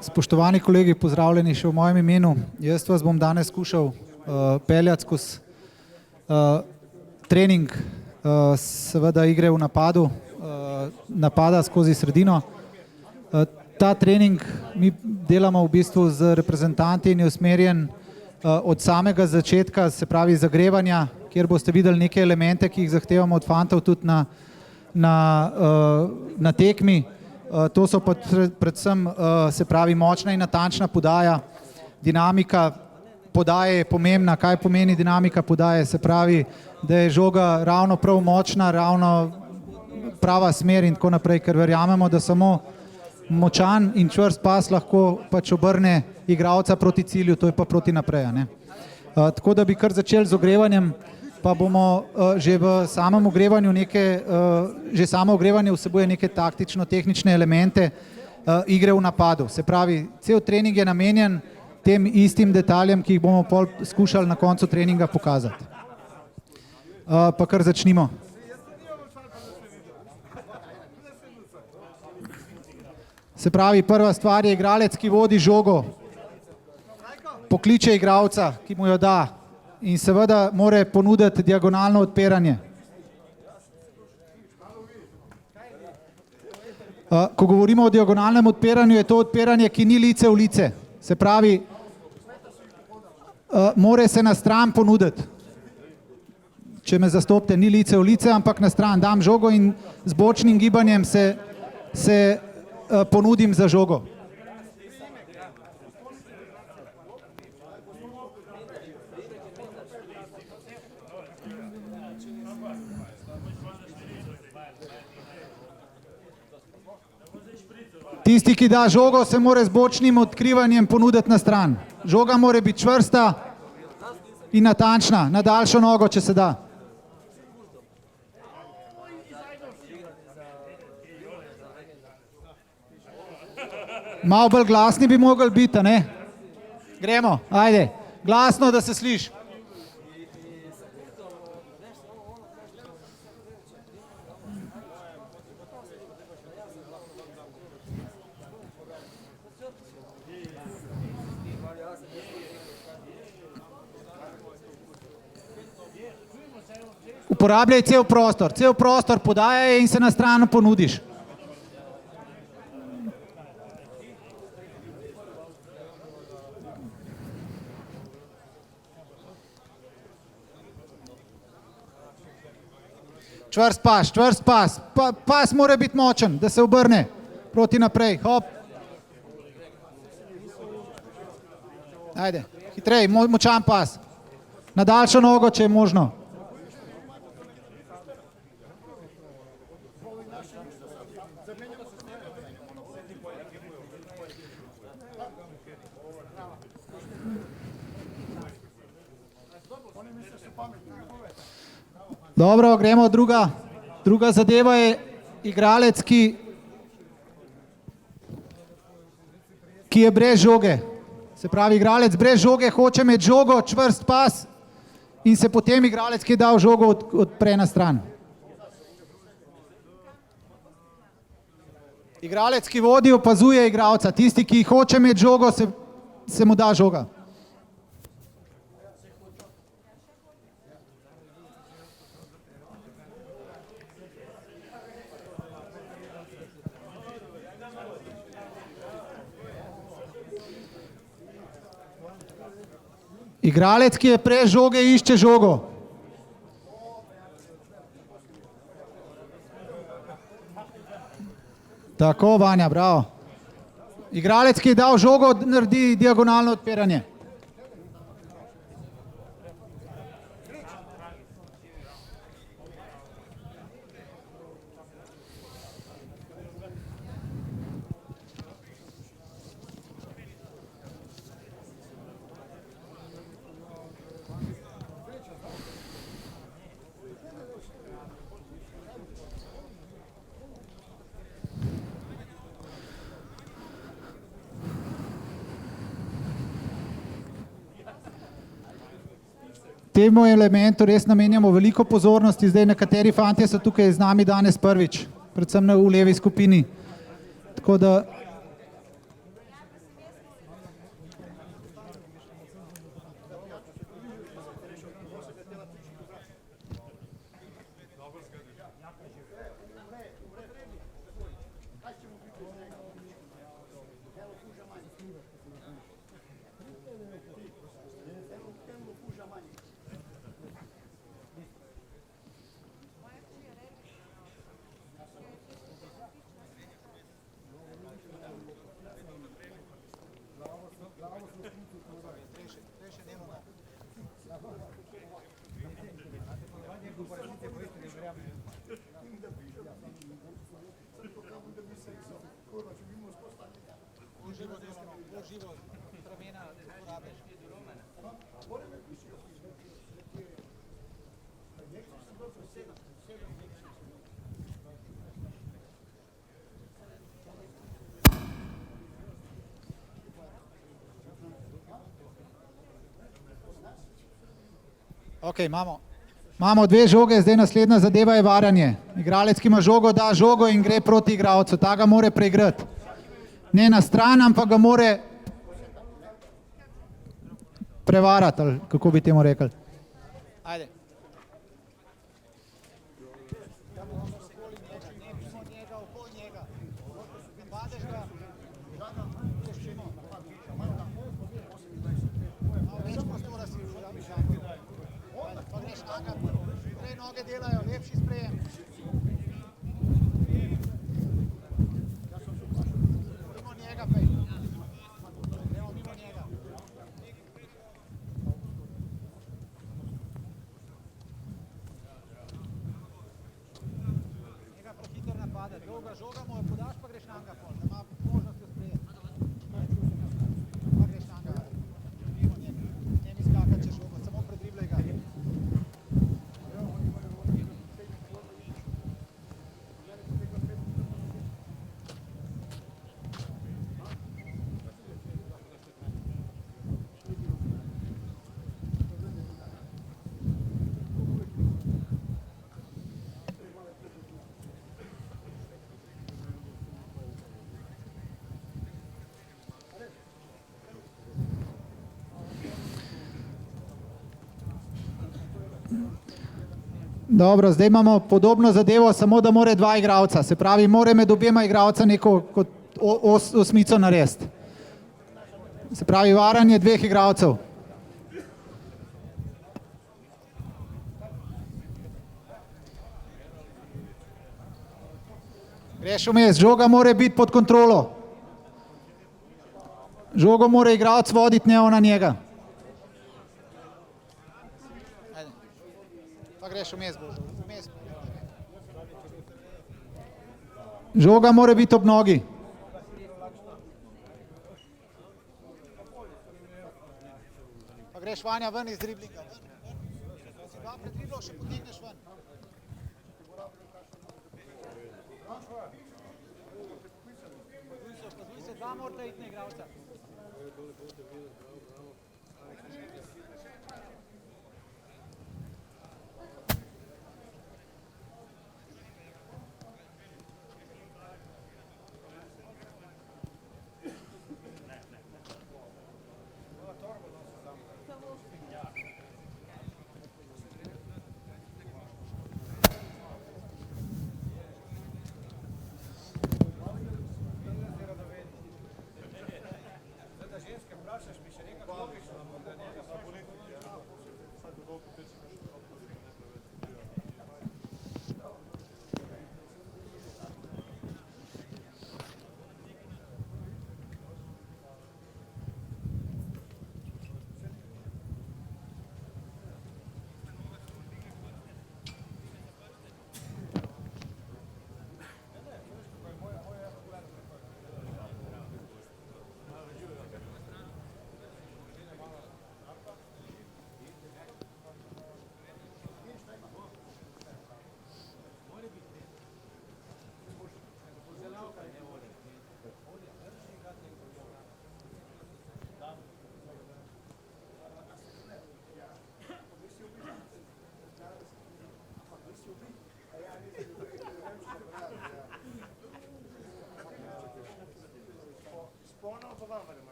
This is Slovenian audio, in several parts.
Spoštovani kolegi, pozdravljeni še v mojem imenu. Jaz vas bom danes skušal peljati skozi trening seveda igre v napadu, napada skozi sredino. Ta trening mi delamo v bistvu z reprezentanti in je usmerjen od samega začetka, se pravi zagrevanja, kjer boste videli neke elemente, ki jih zahtevamo od fantov tudi na tekmi. To so pa predvsem, se pravi, močna in natančna podaja, dinamika podaje je pomembna. Kaj pomeni dinamika podaje? Se pravi, da je žoga ravno prav močna, ravno prava smer in tako naprej, ker verjamemo, da samo močan in čvrst pas lahko pač obrne igralca proti cilju, to je pa proti naprej, ne. Tako da bi kar začeli z ogrevanjem, pa bomo že v samem ogrevanju že samo ogrevanje vsebuje neke taktično-tehnične elemente igre v napadu. Se pravi, cel trening je namenjen tem istim detaljem, ki jih bomo pol skušali na koncu treninga pokazati. Pa kar začnimo. Se pravi, prva stvar je igralec, ki vodi žogo, pokliče igralca, ki mu jo da, in seveda mora ponuditi diagonalno odpiranje. Ko govorimo o diagonalnem odpiranju, je to odpiranje, ki ni lice v lice. Se pravi, mora se na stran ponuditi. Če me zastopite, ni lice v lice, ampak na stran. Dam žogo in z bočnim gibanjem se ponudim za žogo. Tisti, ki da žogo, se mora z bočnim odkrivanjem ponuditi na stran. Žoga mora biti čvrsta in natančna, na daljšo nogo, če se da. Malo bolj glasni bi mogli biti, a ne? Gremo, ajde, glasno, da se sliši. Uporabljaj cel prostor podajaj in se na stran ponudiš. Čvrst pas. Pas mora biti močen, da se obrne proti naprej. Hop. Ajde, hitrej, močan pas. Na daljšo nogo, če je možno. Dobro, gremo druga. Druga zadeva je igralec, ki je brez žoge. Se pravi, igralec brez žoge hoče imeti žogo, čvrst pas in se potem igralec, ki je dal žogo, odpre na stran. Igralec, ki vodi, opazuje igralca. Tisti, ki hoče imeti žogo, se mu da žoga. Igralec, ki je brez žoge, išče žogo. Tako, Vanja, bravo. Igralec, ki je dal žogo, naredi diagonalno odpiranje. temu elementu res namenjamo veliko pozornosti. Zdaj nekateri fantje so tukaj z nami danes prvič, predvsem v levi skupini. Tako da Ok, imamo dve žoge, zdaj naslednja zadeva je varanje. Igralec, ki ima žogo, da žogo in gre proti igralcu, ta ga mora preigrati. Ne na stran, ampak ga mora prevarati, ali kako bi temu rekli. Ajde. Delajo, lepši sprejem. Mimo njega, pej. Gremo mimo njega. Njega prehiter napada, dolga žoga mu jo podaš, pa greš nanga pol, da ima možnost jo sprejeti. Pa greš nanga, mimo njega. Njemi skakati če žogo, samo predriblej ga. Dobro, zdaj imamo podobno zadevo, samo da more dva igralca. Se pravi, more med obema igralca neko kot osmico narediti. Se pravi, varanje dveh igralcev. Greš vmes, žoga mora biti pod kontrolo. Žogo mora igralec voditi, ne ona njega. Greš vmes, vmes. Žoga mora biti ob nogi. Pa greš Vanja ven iz driblinga. Si dva predriblal, še potegneš ven. Pozvuj se, dva morata iti na igralca.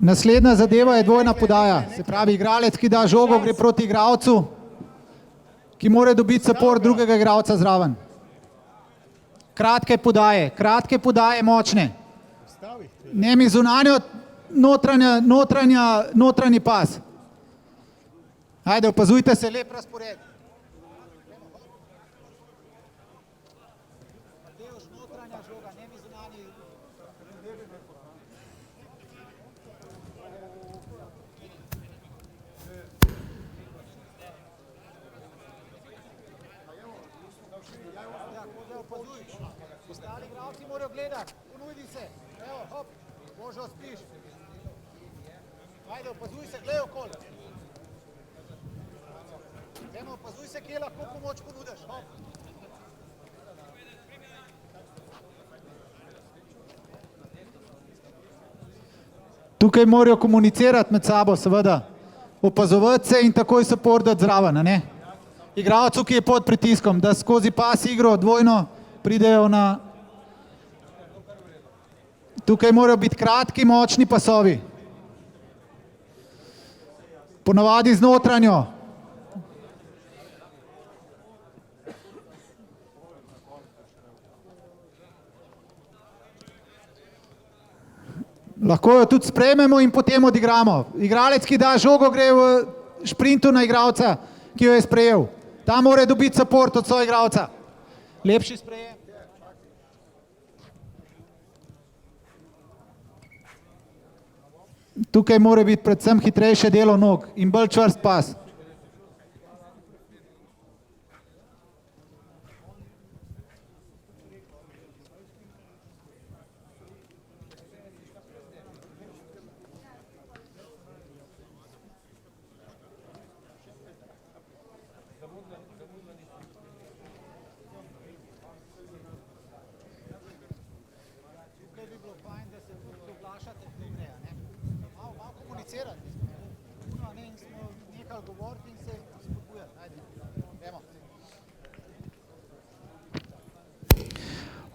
Naslednja zadeva je dvojna podaja. Se pravi, igralec, ki da žogo, gre proti igralcu, ki mora dobiti support drugega igralca zraven. Kratke podaje močne. Ne mi zunanjo, notranji pas. Ajde, opazujte se, lep razpored. Matevž, notranja žoga, ne mi zunanji. Ostali igralci morajo gledati, ponudi se, evo, hop, Božo, spiš. Ajde, opazuj se, gledaj okoli. Eno, opazuj se, kje lahko pomoč ponudiš, hop. Tukaj morajo komunicirati med sabo, seveda, opazovati se in takoj support dati zraven, a ne? Igralcu, ki je pod pritiskom, da skozi pas igro dvojno pridejo na... Tukaj morajo biti kratki, močni pasovi. Ponavadi z notranjo. Lahko jo tudi sprejmemo in potem odigramo. Igralec, ki da žogo, gre v šprintu na igralca, ki jo je sprejel. Ta mora dobiti support od svojega igralca. Lepši sprejem. Tukaj mora biti predvsem hitrejše delo nog in bolj čvrst pas.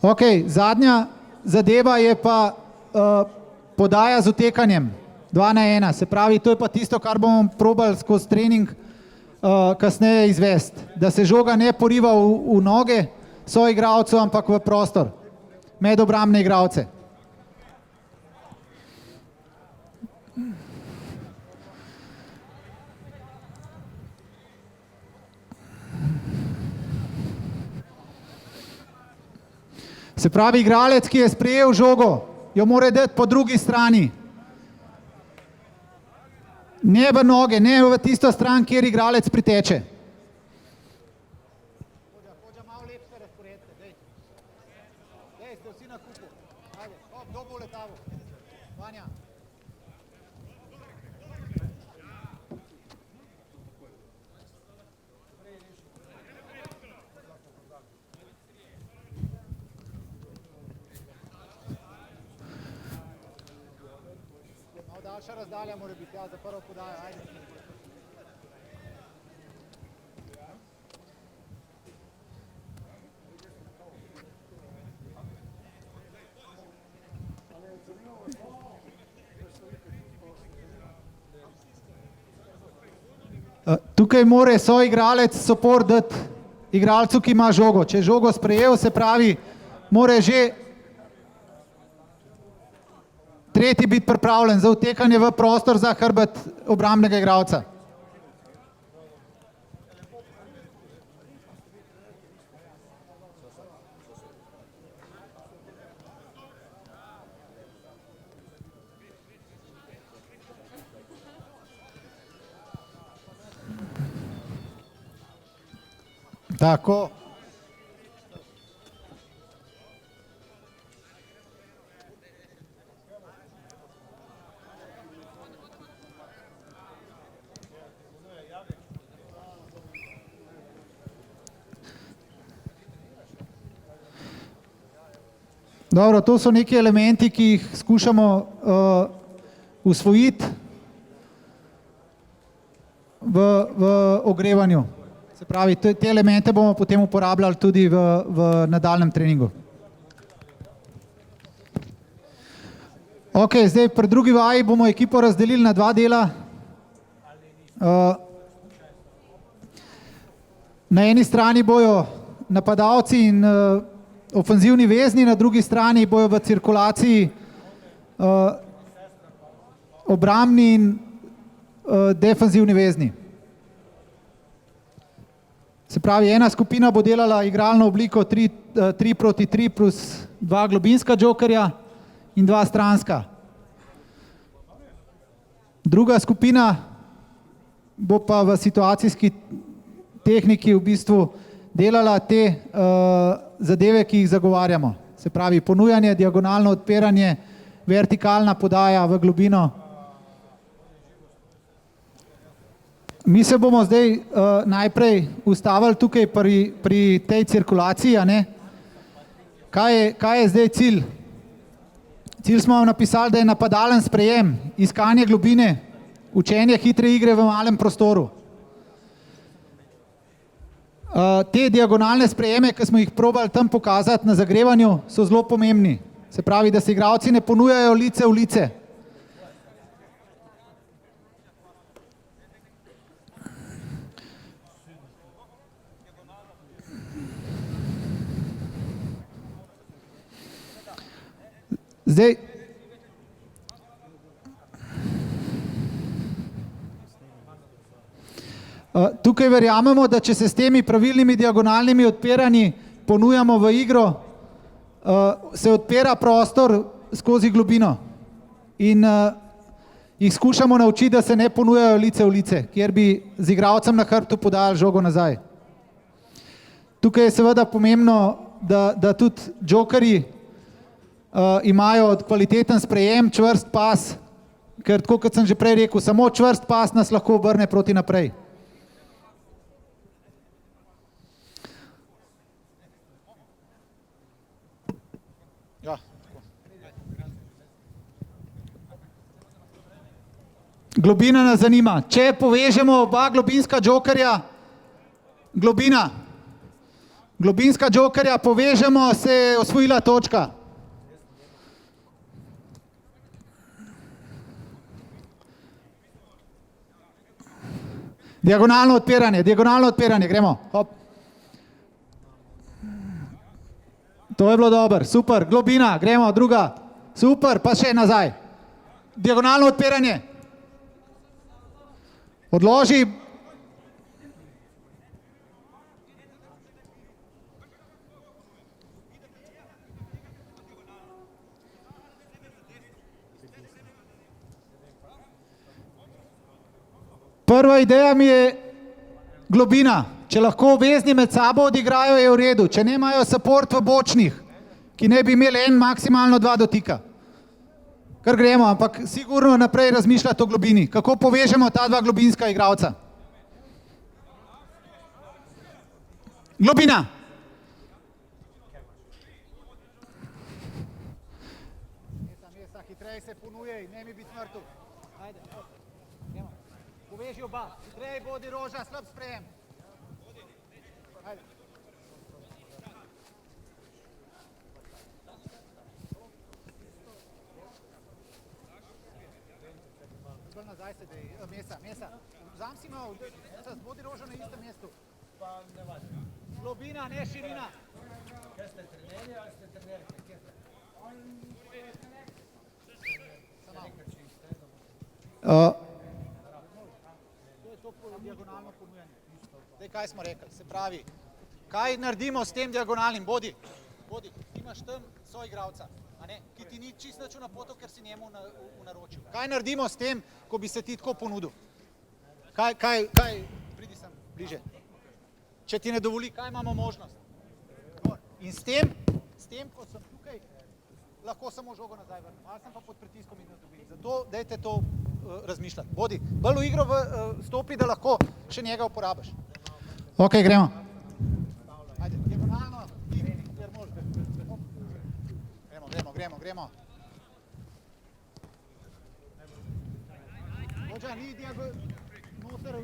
Ok, zadnja zadeva je pa podaja z utekanjem, 2 na 1, se pravi, to je pa tisto, kar bomo probali skozi trening kasneje izvesti, da se žoga ne poriva v noge soigralcev, ampak v prostor, med obrambne igralce. Se pravi, igralec, ki je sprejel žogo, jo mora dati po drugi strani. Ne v noge, ne v tisto stran, kjer igralec priteče. Hođa malo lepše razporedite, dej. Dej, ste vsi na kupu. Ajde, hop, kdo bo letavo? Vanja. Daljša razdalja mora biti, ja, za prvo podajo, ajde. Tukaj mora soigralec support dati igralcu, ki ima žogo. Če je žogo sprejel, se pravi, mora že tretji biti pripravljen za utekanje v prostor za hrbet obrambnega igralca. Tako. Dobro, to so neki elementi, ki jih skušamo usvojiti v ogrevanju. Se pravi, te elemente bomo potem uporabljali tudi v nadaljnjem treningu. Ok, zdaj pri drugi vaji bomo ekipo razdelili na dva dela. Na eni strani bojo napadalci in ofenzivni vezni, na drugi strani bojo v cirkulaciji obrambni in defenzivni vezni. Se pravi, ena skupina bo delala igralno obliko 3 proti 3 plus 2 globinska džokerja in 2 stranska. Druga skupina bo pa v situacijski tehniki v bistvu delala te zadeve, ki jih zagovarjamo. Se pravi, ponujanje, diagonalno odpiranje, vertikalna podaja v globino. Mi se bomo zdaj najprej ustavili tukaj pri tej cirkulaciji, a ne? Kaj je zdaj cilj? Cilj smo vam napisali, da je napadalen sprejem, iskanje globine, učenje hitre igre v malem prostoru. Te diagonalne sprejeme, ki smo jih probali tam pokazati na zagrevanju, so zelo pomembni. Se pravi, da se igralci ne ponujajo lice v lice. Zdaj, tukaj verjamemo, da če se s temi pravilnimi diagonalnimi odpiranji ponujamo v igro, se odpira prostor skozi globino in jih skušamo naučiti, da se ne ponujajo lice v lice, kjer bi z igralcem na hrbtu podajali žogo nazaj. Tukaj je seveda pomembno, da tudi džokerji imajo kvaliteten sprejem, čvrst pas, ker tako kot sem že prej rekel, samo čvrst pas nas lahko obrne proti naprej. Ja. Globina nas zanima. Če povežemo oba globinska džokerja, globinska džokerja povežemo, se je osvojila točka. Diagonalno odpiranje, gremo. Hop. To je bilo dobro, super, globina, gremo, druga, super, pa še nazaj. Diagonalno odpiranje. Odloži. Prva ideja mi je globina. Če lahko vezni med sabo odigrajo, je v redu. Če nemajo support v bočnih, ki ne bi imeli maksimalno 2 dotika. Kar gremo, ampak sigurno naprej razmišljati o globini. Kako povežemo ta 2 globinska igralca? Globina. Mesa, hitrej se ponujej, ne mi biti mrtev. Ajde, gremo. Poveži oba, hitrej bodi Roža, slab sprejem. Ajde. Zgolj nazaj se dej, Mesa. Vzam si malo, bodi Roža na istem mestu. Pa ne važno. Globina, ne širina. Kaj ste trenerji ali ste trenerke? Kje ste? To je to diagonalno ponujanje. Zdaj, kaj smo rekli? Se pravi, kaj naredimo s tem diagonalnim? Bodi, imaš tam soigralca, ki ti ni čisto nič v napoto, ker si njemu v naročju. Kaj naredimo s tem, ko bi se ti tako ponudil? Kaj, pridi sem bliže. Če ti ne dovoli, kaj imamo možnost? In s tem, ko sem tukaj, lahko samo žogo nazaj vrnem. Ali sem pa pod pritiskom in ne dobim. Zato dajte to razmišljati. Bodi, bolj v igro stopi, da lahko še njega uporabiš. Ok, gremo. Ajde, diagonalno, kjer možeš. Gremo, gremo. Hoča, ni noter.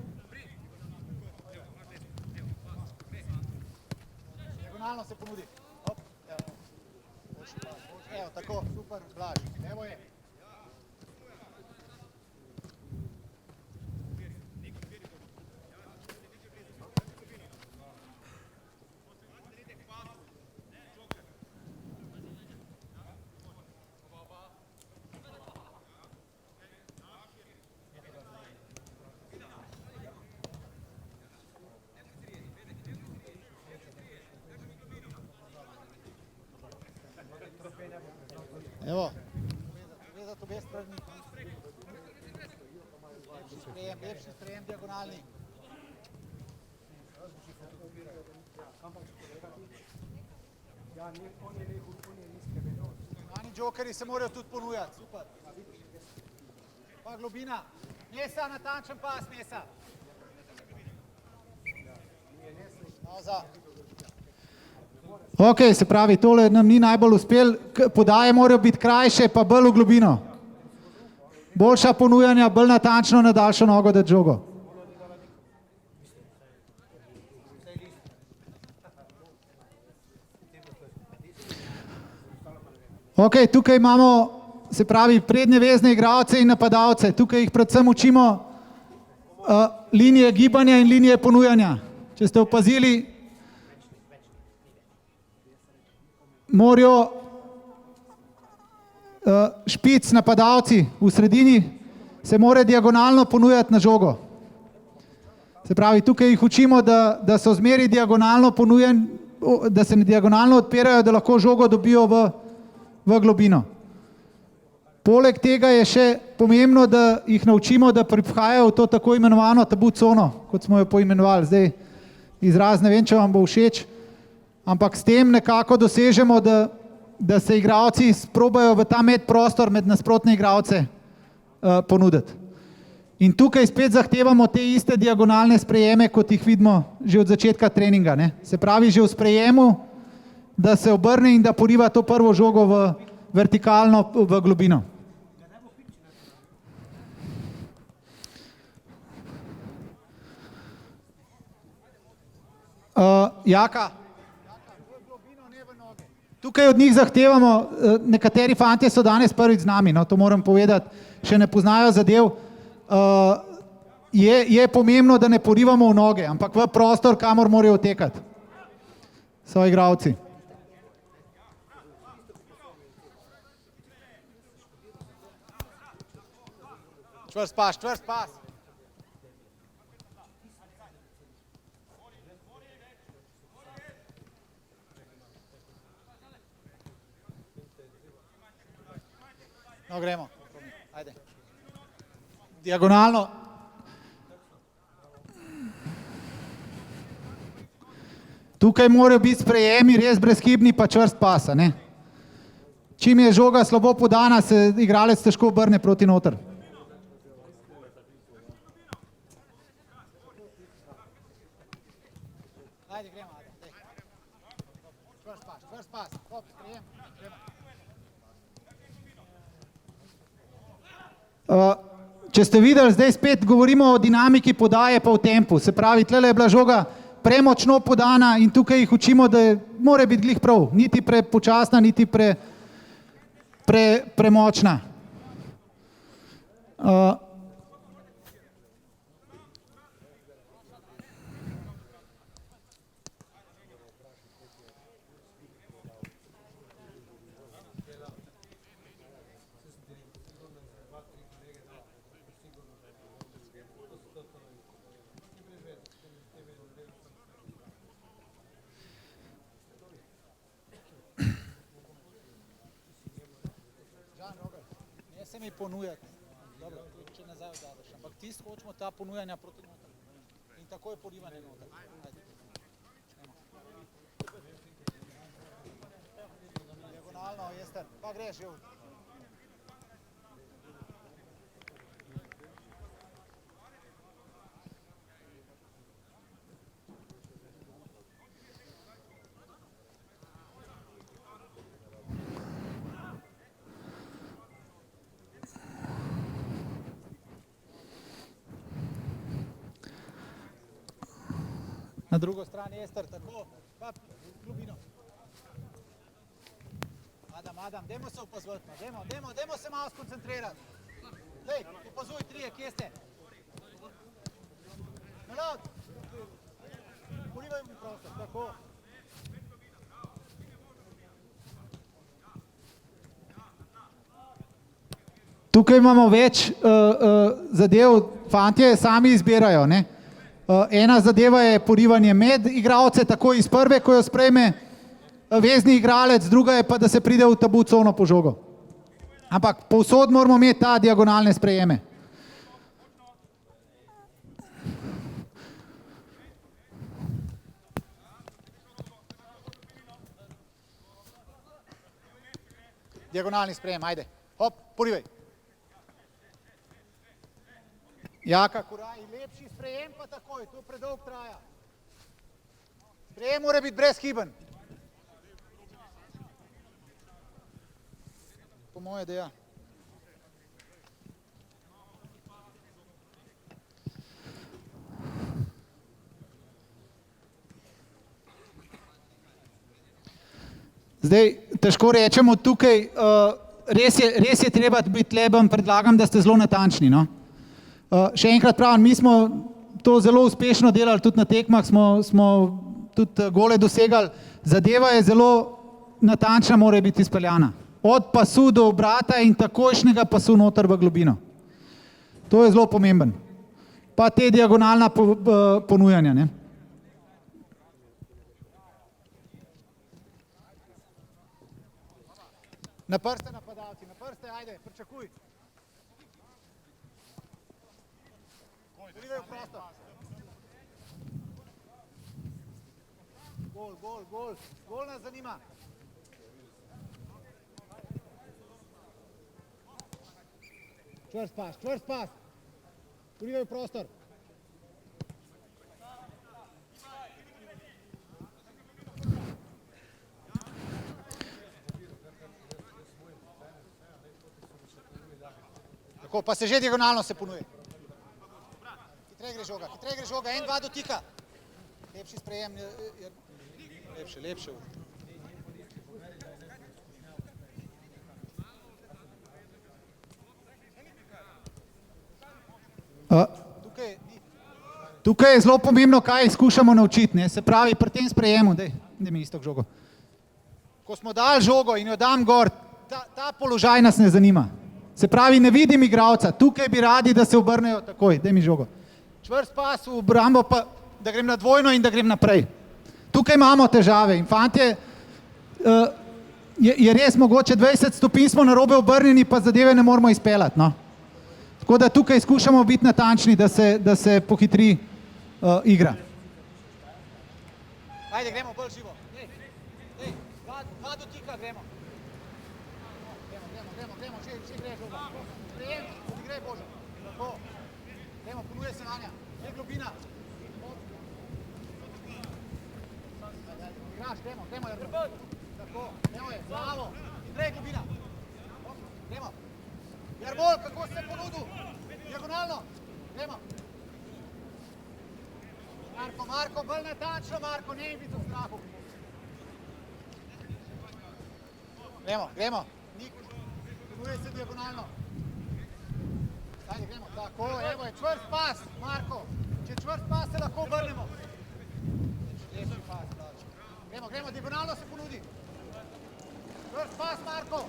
Diagonalno se ponudi. Hop, evo, tako, super, Blaž, evo je. Evo, vezati obe strani. Lepši sprejem diagonalni. Zunanji džokerji se morajo tudi ponujati, super. Pa globina. Mesa, natančen pas, Mesa. Nauza. Ok, se pravi, tole nam ni najbolj uspel, podaje morajo biti krajše, pa bolj v globino. Boljša ponujanja, bolj natančno na daljšo nogo dati žogo. Ok, tukaj imamo, se pravi, prednje vezne igralce in napadalce. Tukaj jih predvsem učimo linije gibanja in linije ponujanja. Če ste opazili, morajo špic napadalci v sredini se morajo diagonalno ponujati na žogo. Se pravi, tukaj jih učimo, da so zmeri diagonalno ponujen, da se diagonalno odpirajo, da lahko žogo dobijo v globino. Poleg tega je še pomembno, da jih naučimo, da prihajajo v to tako imenovano tabu cono, kot smo jo poimenovali. Zdaj izraz ne vem, če vam bo všeč, ampak s tem nekako dosežemo, da se igralci sprobajo v ta medprostor med nasprotne igralce ponuditi. In tukaj spet zahtevamo te iste diagonalne sprejeme, kot jih vidimo že od začetka treninga. Ne? Se pravi, že v sprejemu, da se obrne in da poriva to prvo žogo vertikalno v globino. Jaka? Tukaj od njih zahtevamo, nekateri fantje so danes prvič z nami, no, to moram povedati, še ne poznajo zadev. Je pomembno, da ne porivamo v noge, ampak v prostor, kamor morajo tekati. So igralci. Čvrst pas. No, gremo. Ajde. Diagonalno. Tukaj morajo biti sprejemi res brezhibni pa čvrst pasa, ne? Čim je žoga slabo podana, se igralec težko obrne proti noter. Ajde, gremo, ajde. Čvrst pas. Hop, sprejem. Če ste videli, zdaj spet govorimo o dinamiki podaje pa v tempu. Se pravi, tlele je bila žoga premočno podana in tukaj jih učimo, da mora biti glih prav. Niti prepočasna, niti premočna. Se mi ponujati. Dobro, če nazaj odadaš. Ampak tisto hočemo ta ponujanja proti noter. In tako je porivanje noter. Diagonalno, Ester. Pa greš, Jovi. Na drugo stran Ester, tako, pa globino. Adam, dajmo se opazovati, dajmo se malo skoncentrirati. Dej, opazuj trije, kje ste? Nalad! Polivaj mi prostor, tako. Tukaj imamo več zadev, fantje sami izbirajo, ne? Ena zadeva je porivanje med igralce, tako iz prve, ko jo sprejme vezni igralec, druga je pa, da se pride v tabu cono po žogo. Ampak povsod moramo imeti ta diagonalne sprejeme. Diagonalni sprejem, ajde. Hop, porivaj. Jaka Kuraj, lepši sprejem pa takoj, to predolg traja. Sprejem mora biti brezhiben. Po moje, da ja. Zdaj, težko rečemo tukaj, res je treba biti leben, predlagam, da ste zelo natančni, no. Še enkrat pravim, mi smo to zelo uspešno delali, tudi na tekmah smo tudi gole dosegali. Zadeva je zelo natančna, mora biti izpeljana. Od pasu do obrata in takojšnjega pasu noter v globino. To je zelo pomemben. Pa te diagonalna ponujanja, ne. Na prste napadalci, na prste, ajde, pričakuj. Pridejo prostor. Gol nas zanima. Čvrst pas. Pridejo prostor. Tako, pa se že diagonalno se ponuje. Hitrej gre žoga, 1-2 dotika. Lepši sprejem, lepše. Tukaj je zelo pomembno, kaj skušamo naučiti, ne? Se pravi, pri tem sprejemu, daj mi isto žogo. Ko smo dali žogo in jo dam gor, ta položaj nas ne zanima. Se pravi, ne vidim igralca, tukaj bi radi, da se obrnejo takoj, daj mi žogo. Čvrst pas v obrambo, pa da grem na dvojno in da grem naprej. Tukaj imamo težave in fantje, je res mogoče 20 stopinj smo narobe obrnjeni, pa zadeve ne moramo izpeljati, no. Tako da tukaj skušamo biti natančni, da se pohitri igra. Ajde, gremo bolj živo. Dva dotika gremo. Gremo, že gre žoga. Sprejem, odigrej Božo. Tako. Gremo, ponuje se Anja. Je globina. Igraš, gremo. Tako, gremo je, bravo. Odigrej globina. Gremo. Jarbol, kako se ponudil? Diagonalno. Gremo. Marko, bolj natančno, Marko, ne biti v strahu. Gremo. Nik, ponuje se diagonalno. Ajde, gremo, tako, evo je, čvrst pas, Marko. Če čvrst pas se lahko obrnemo. Lepši pas, brač. Gremo, diagonalno se ponudi. Čvrst pas, Marko.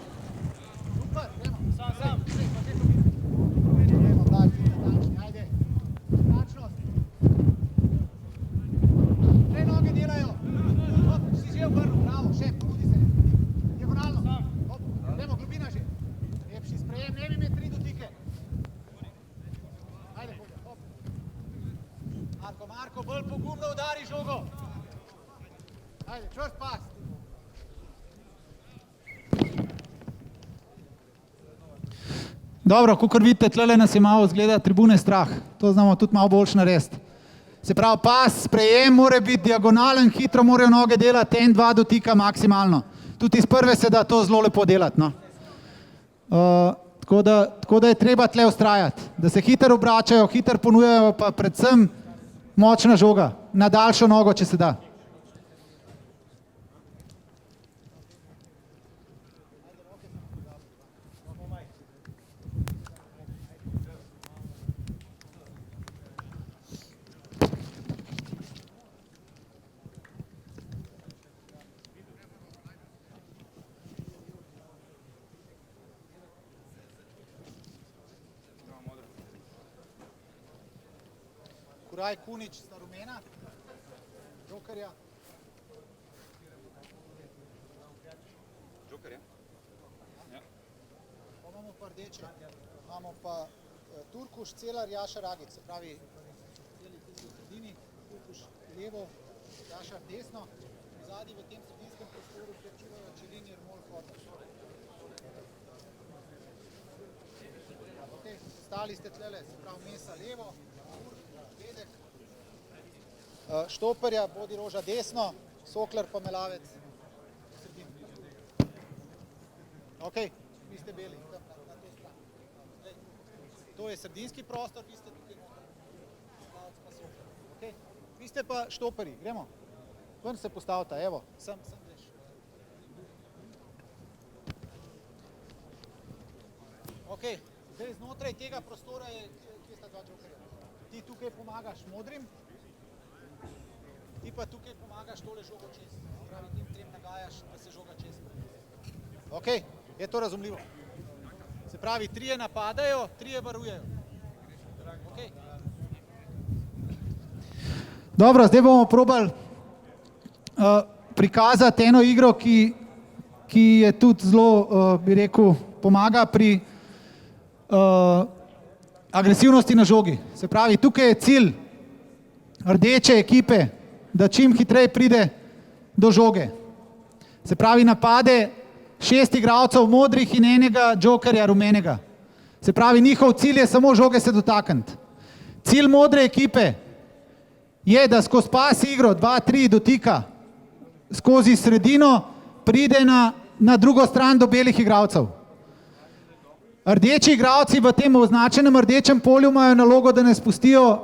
Super, gremo. Sam. Gremo, daljši, natančni, ajde. Natančnost. Tre noge delajo. Hop, si že obrnil, bravo, še, ponudi se. Diagonalno. Hop, gremo, globina že. Lepši sprejem, ne bi imel 3 dotike. Ajde, hop. Marko, bolj pogumno udari žogo. Ajde, čvrst pas. Dobro, kakor vidite, tlele nas je malo zgleda tribune strah. To znamo tudi malo boljš narediti. Se pravi, pas, sprejem mora biti diagonalen, hitro morajo noge delati, 1-2 dotika maksimalno. Tudi iz prve se da to zelo lepo delati, no. Tako da je treba tle ustrajati, da se hitro obračajo, hitro ponujajo, pa predvsem močna žoga. na daljšo nogo, če se da. Kuraj Kunič sta rumena, Jokerja. Jokerja? Ja. Pa imamo pa rdeče, imamo pa Turkuš, Celar, Jaša Ragic, se pravi celi tisti v sredini, Turkuš levo, Jaša desno, v zadnji v tem sredinskem prostoru, kjer čuvajo Čelin, Jermol, Hodnik. Ok, ostali ste tlele, se pravi Mesa levo, Štoperja, Bodi Roža desno, Sokler pa Melavec v sredini. Ok, vi ste beli, tam na to stran. Lej, to je sredinski prostor, vi ste tukaj noter. Melavec pa Sokler. Ok, vi ste pa Štoperji, gremo. Ven se postavite, evo, sem veš. Ok, zdaj znotraj tega prostora je, kje sta dva Jokerja. Ti tukaj pomagaš modrim, ti pa tukaj pomagaš tole žogo čez. Pravi, tim trem nagajaš, da se žoga čez. Ok, je to razumljivo. Se pravi, 3 napadajo, 3 varujejo. Ok. Dobro, zdaj bomo probali prikazati eno igro, ki je tudi zelo, bi rekel, pomaga pri agresivnosti na žogi. Se pravi, tukaj je cilj rdeče ekipe, da čim hitreje pride do žoge. Se pravi, napade 6 igralcev modrih in enega Jokerja rumenega. Se pravi, njihov cilj je samo žoge se dotakniti. Cilj modre ekipe je, da skozi pas igro 2-3 dotika skozi sredino pride na drugo stran do belih igralcev. Rdeči igralci v tem označenem rdečem polju imajo nalogo, da ne spustijo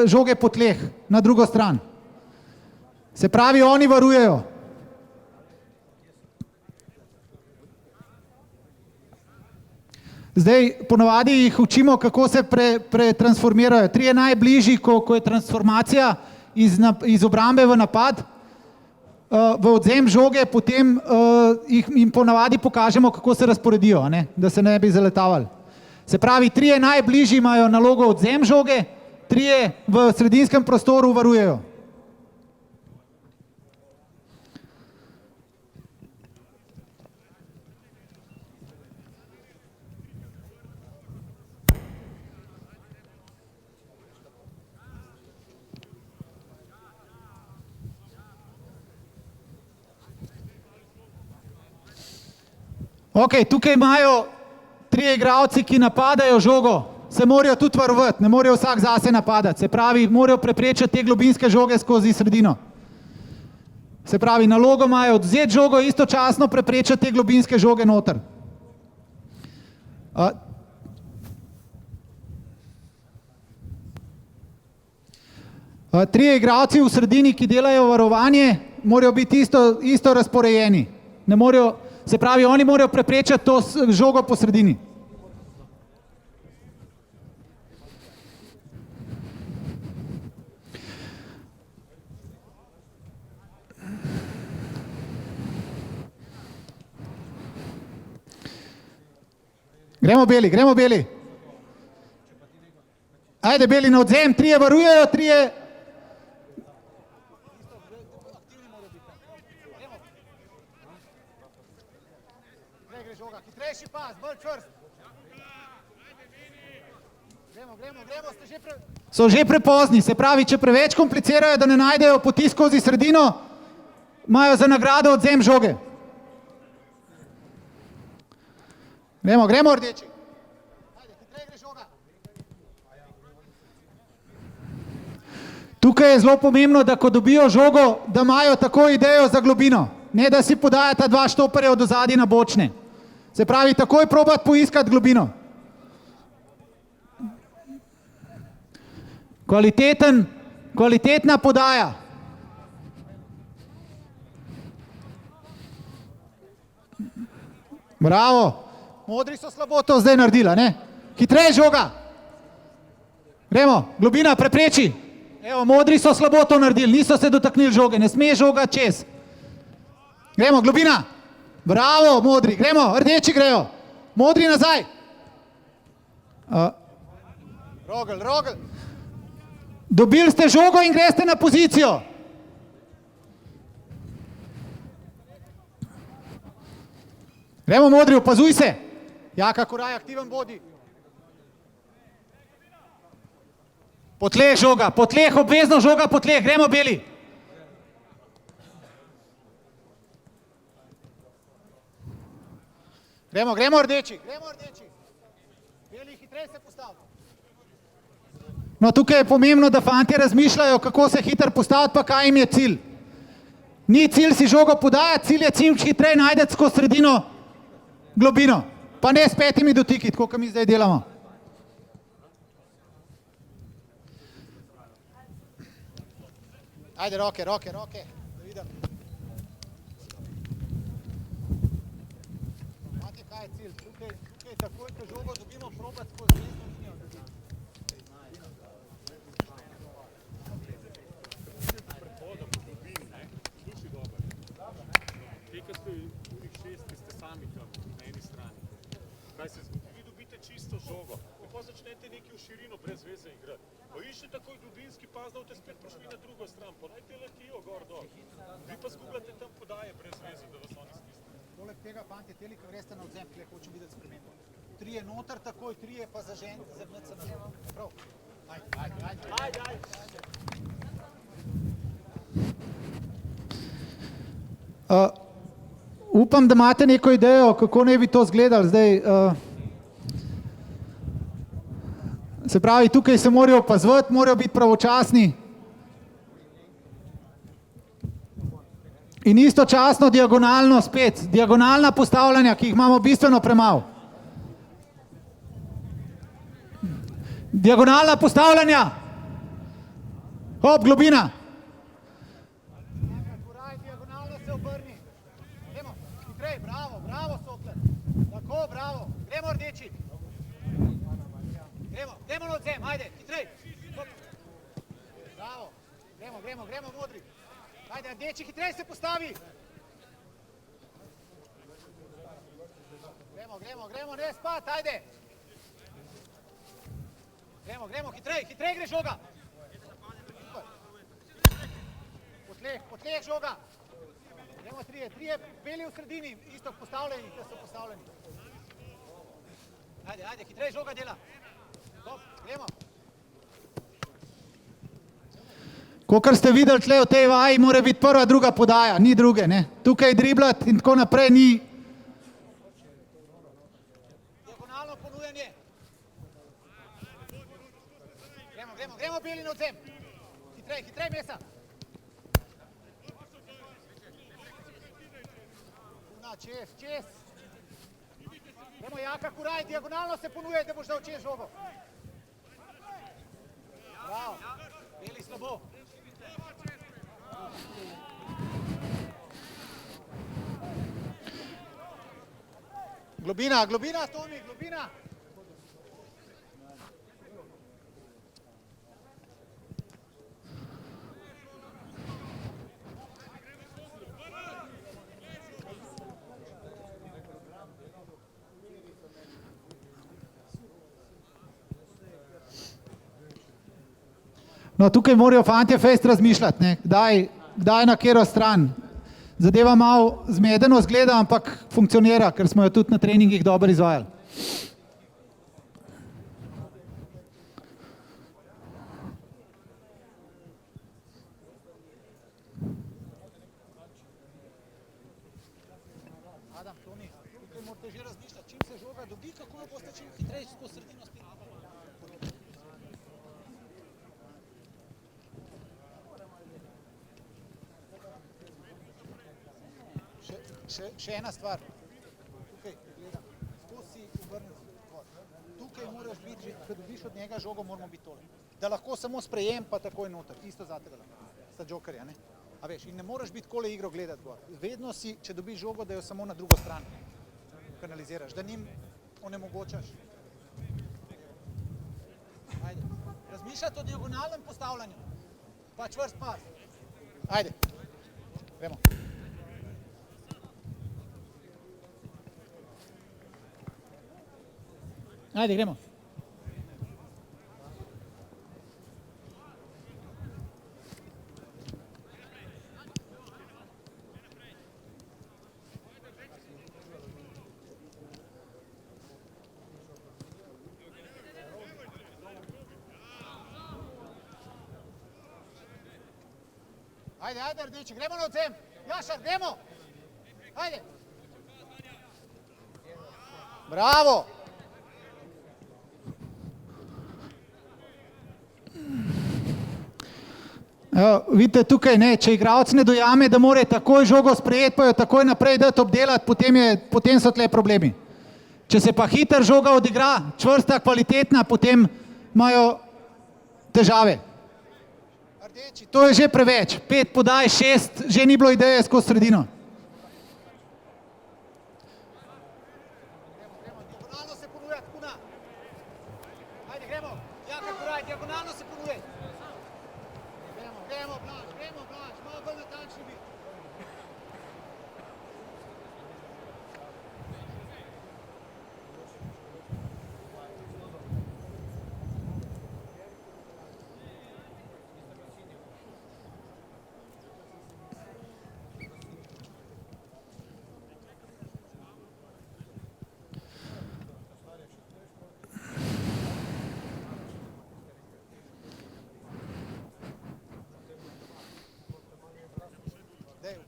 žoge po tleh na drugo stran. Se pravi, oni varujejo. Zdaj, ponovadi jih učimo, kako se pretransformirajo. 3 najbližji, ko je transformacija iz obrambe v napad, v odzem žoge, potem jim ponavadi pokažemo, kako se razporedijo, ne? Da se ne bi zaletavali. Se pravi, 3 najbližji imajo nalogo odzem žoge, 3 v sredinskem prostoru varujejo. Ok, tukaj imajo 3 igralci, ki napadajo žogo, se morajo tudi varovati, ne morajo vsak zase napadati, se pravi, morajo preprečiti te globinske žoge skozi sredino. Se pravi, nalogo imajo odzeti žogo, istočasno preprečiti te globinske žoge noter. Trije igralci v sredini, ki delajo varovanje, morajo biti isto razporejeni. Ne morajo, se pravi, oni morajo preprečiti to žogo po sredini. Gremo beli, gremo beli. Ajde beli na odzem, 3 varujejo, 3. Hitrejši pas, bolj čvrst. Gremo, so že prepozni, se pravi, če preveč komplicirajo, da ne najdejo poti skozi sredino, imajo za nagrado odzem žoge. Gremo rdeči. Ajde, hitrej gre žoga. Tukaj je zelo pomembno, da ko dobijo žogo, da imajo tako idejo za globino. Ne, da si podajata 2 štoperja od ozadij na bočne. Se pravi, takoj probati poiskati globino. Kvaliteten Kvalitetna podaja. Bravo. Modri so slabo to zdaj naredila, ne? Hitreje žoga. Gremo, Globina, prepreči. Evo, modri so slabo to naredili, niso se dotaknili žoge, ne sme žoga čez. Gremo, Globina. Bravo, modri, gremo, rdeči grejo. Modri nazaj. Rogel. Dobili ste žogo in greste na pozicijo. Gremo, modri, opazuj se. Jaka Kuraj, aktiven bodi. Po tleh žoga, po tleh, obvezno žoga po tleh. Gremo, beli. Gremo rdeči. Beli, hitreje se postavi. No, tukaj je pomembno, da fantje razmišljajo, kako se hitro postaviti, pa kaj jim je cilj. Ni cilj si žogo podajati, cilj je čim hitreje najdeti skozi sredino Globino. Pa ne s 5 dotiki, tako kot mi zdaj delamo. Ajde, roke, da vidim. Imate, kaj je cilj? Tukaj takoj, ko žogo dobimo, probati skozi desno linijo. Kaj ste v njih 6, ki ste sami tam na eni strani? Kaj se zgodi? Vi dobite čisto žogo. In pa začnete nekaj v širino brez veze igrati. Pa išče takoj Globinski pas, da boste spet prišli na drugo stran. Pa najte letijo gor dol. Vi pa zgubljate tam podaje brez veze, da vas oni stisne. Poleg tega, fantje, teli, ko greste na odzem, kje hočem videti spremembo. 3 noter takoj, 3 pa zaženite, zagnete se na žogo. Prav. Ajde. Upam, da imate neko idejo, kako ne bi to izgledali zdaj. Se pravi, tukaj se morajo opazovati, morajo biti pravočasni. In istočasno diagonalno spet, diagonalna postavljanja, ki jih imamo bistveno premalo. Diagonalna postavljanja. Hop, Globina. Diagonalno se obrni. Gremo, hitrej, bravo, Sokler. Tako, bravo. Gremo, rdeči. Gremo na odzem, ajde, hitrej. Bravo. Gremo, modri. Ajde, rdeči, hitrej se postavi. Gremo, ne spat, ajde. Gremo, hitrej gre žoga. Po tleh žoga. Gremo, 3 beli v sredini, isto postavljeni, da so postavljeni. Ajde, hitrej žoga dela. Gremo. Kakor ste videli tle v tej vaji, mora biti prva, druga podaja, ni druge, ne. Tukaj driblati in tako naprej ni. Diagonalno ponujanje. Gremo beli na odzem. Hitrej mesa. Čez. Gremo, Jaka Kuraj, diagonalno se ponuje, da boš dal čez žogo. Bravo, beli slabo. Globina, Tomi, Globina. No, tukaj morajo fantje fejst razmišljati, ne, kdaj na katero stran. Zadeva malo zmedeno zgleda, ampak funkcionira, ker smo jo tudi na treningih dobro izvajali. Adam, Tomi, tukaj morate že razmišljati, čim se žoga dobi, kako jo boste čim hitreje skozi sredino spet. Še ena stvar, tukaj gledam, skozi obrniti. Tukaj moraš biti, ko dobiš od njega žogo, moramo biti tole. da lahko samo sprejem pa takoj noter, isto za tega lahko, sta jokerja, ne? A veš, in ne moreš biti kole igro gledati gor. Vedno si, če dobiš žogo, da jo samo na drugo stran kanaliziraš, da njim onemogočaš. Ajde, razmišljati o diagonalnem postavljanju, pa čvrst pas. Ajde, gremo. Ajde, gremo. Ajde, ajde, rdeči, gremo na odzem. Jašar, gremo. Ajde. Bravo. Vidite tukaj, ne, če igralec ne dojame, da mora takoj žogo sprejeti, pa jo takoj naprej dati obdelati, potem so tle problemi. Če se pa hiter žoga odigra, čvrsta, kvalitetna, potem imajo težave. Rdeči, to je že preveč. 5 podaj, 6, že ni bilo ideje skozi sredino. Diagonalno se ponuja, Kuna. Ajde, gremo. Jaka Kuraj, diagonalno se ponuje. Gremo, Blaž, malo bolj natančni biti.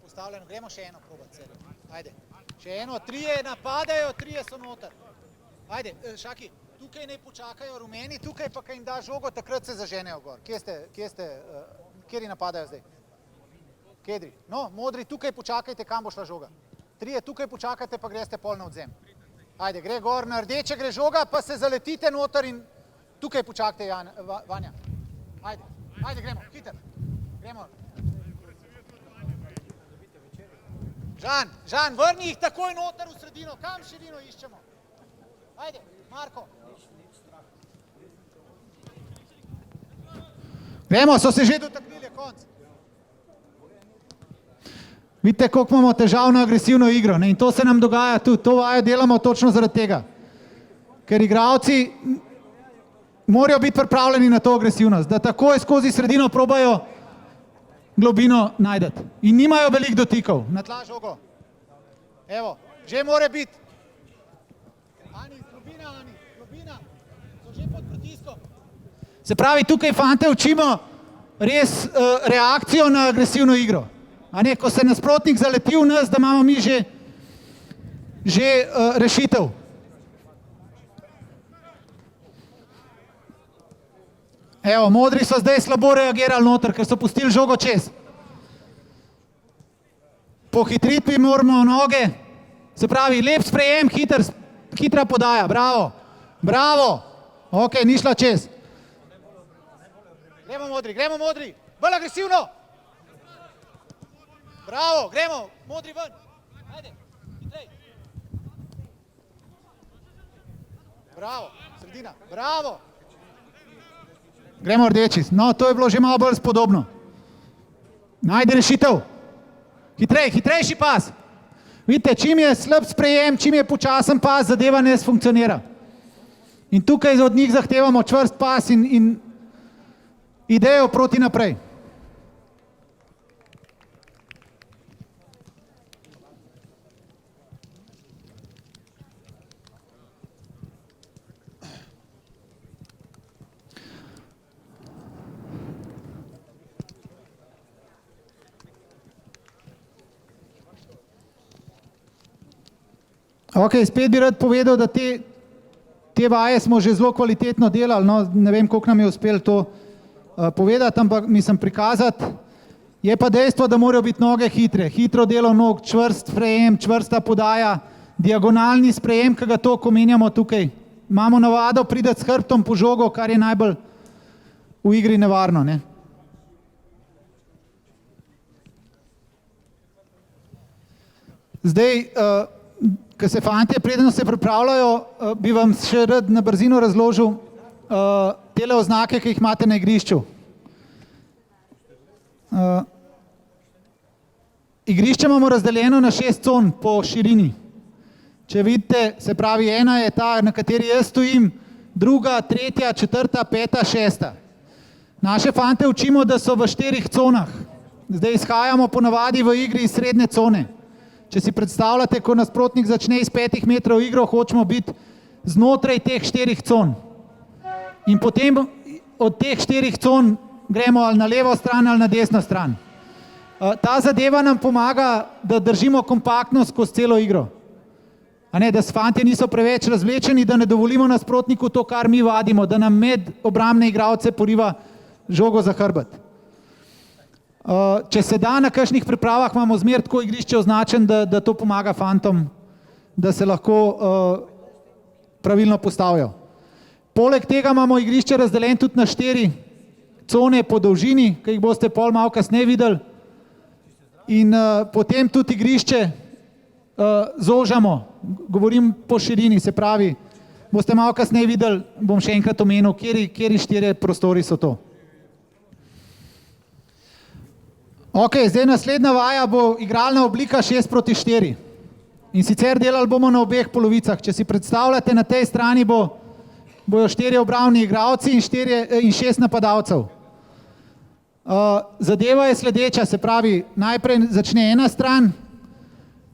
Postavljeno, gremo še eno probati serijo. Ajde, še eno, 3 napadajo, 3 so noter. Ajde, Šaki, tukaj ne počakajo rumeni, tukaj pa, kaj jim da žogo, takrat se zaženejo gor. Kjeri napadajo zdaj? Kedri. No, modri, tukaj počakajte, kam bo šla žoga. 3 tukaj počakajte, pa greste pol na odzem. Ajde, gre gor, na rdeče gre žoga, pa se zaletite noter in tukaj počakajte, Vanja. Ajde, gremo, hiter. Gremo. Žan, vrni jih takoj noter v sredino, kam širino iščemo? Ajde, Marko. Gremo, so se že dotaknili, konc. Vidite, koliko imamo težavno agresivno igro, ne? In to se nam dogaja tudi, to vajo delamo točno zaradi tega. Ker igralci morajo biti pripravljeni na to agresivnost, da takoj skozi sredino probajo globino najdeti. In nimajo veliko dotikov. Na tla žogo. Evo, že more biti. Globina. So že pod pritiskom. Se pravi, tukaj fante učimo res reakcijo na agresivno igro. A ne, ko se nasprotnik zaleti v nas, da imamo mi že rešitev. Evo, modri so zdaj slabo reagirali noter, ker so pustili žogo čez. Pohitritvi moramo noge, se pravi, lep sprejem, hitra podaja, bravo, ok, ni šla čez. Gremo modri, bolj agresivno. Bravo, gremo, modri ven. Ajde, hitrej. Bravo, sredina, bravo. Gremo rdeči, no to je bilo že malo bolj spodobno. Najde rešitev. Hitrejši pas. Vidite, čim je slab sprejem, čim je počasen pas, zadeva ne funkcionira. In tukaj od njih zahtevamo čvrst pas in idejo proti naprej. Ok, spet bi rad povedal, da te vaje smo že zelo kvalitetno delali, no, ne vem, koliko nam je uspelo to povedati, ampak mislim prikazati. Je pa dejstvo, da morajo biti noge hitre, hitro delo nog, čvrst sprejem, čvrsta podaja, diagonalni sprejem, ki ga toliko omenjamo tukaj. Imamo navado prideti s hrbtom po žogo, kar je najbolj v igri nevarno. Ne? Zdaj, ko se fantje, preden se pripravljajo, bi vam še rad na brzino razložil tele oznake, ki jih imate na igrišču. Igrišče imamo razdeljeno na 6 con po širini. Če vidite, se pravi, ena je ta, na kateri jaz stojim, druga, tretja, četrta, peta, šesta. Naše fante učimo, da so v 4 conah. Zdaj izhajamo ponavadi v igri iz srednje cone. Če si predstavljate, ko nasprotnik začne iz 5 metrov igro, hočemo biti znotraj teh 4 con. In potem od teh 4 con gremo ali na levo stran ali na desno stran. Ta zadeva nam pomaga, da držimo kompaktnost skozi celo igro. A ne, da s fantje niso preveč razvlečeni, da ne dovolimo nasprotniku to, kar mi vadimo, da nam med obrambne igralce poriva žogo za hrbet. Če se da, na kakšnih pripravah imamo zmer tako igrišče označen, da to pomaga fantom, da se lahko pravilno postavijo. Poleg tega imamo igrišče razdeljen tudi na 4 cone po dolžini, ki jih boste pol malo kasneje videli. In potem tudi igrišče zožamo, govorim po širini, se pravi, boste malo kasneje videli, bom še enkrat omenil, kateri 4 prostori so to. Ok, zdaj naslednja vaja bo igralna oblika 6:4. In sicer delali bomo na obeh polovicah. Če si predstavljate, na tej strani bojo 4 obrambni igralci in 6 napadalcev. Zadeva je sledeča, se pravi, najprej začne ena stran,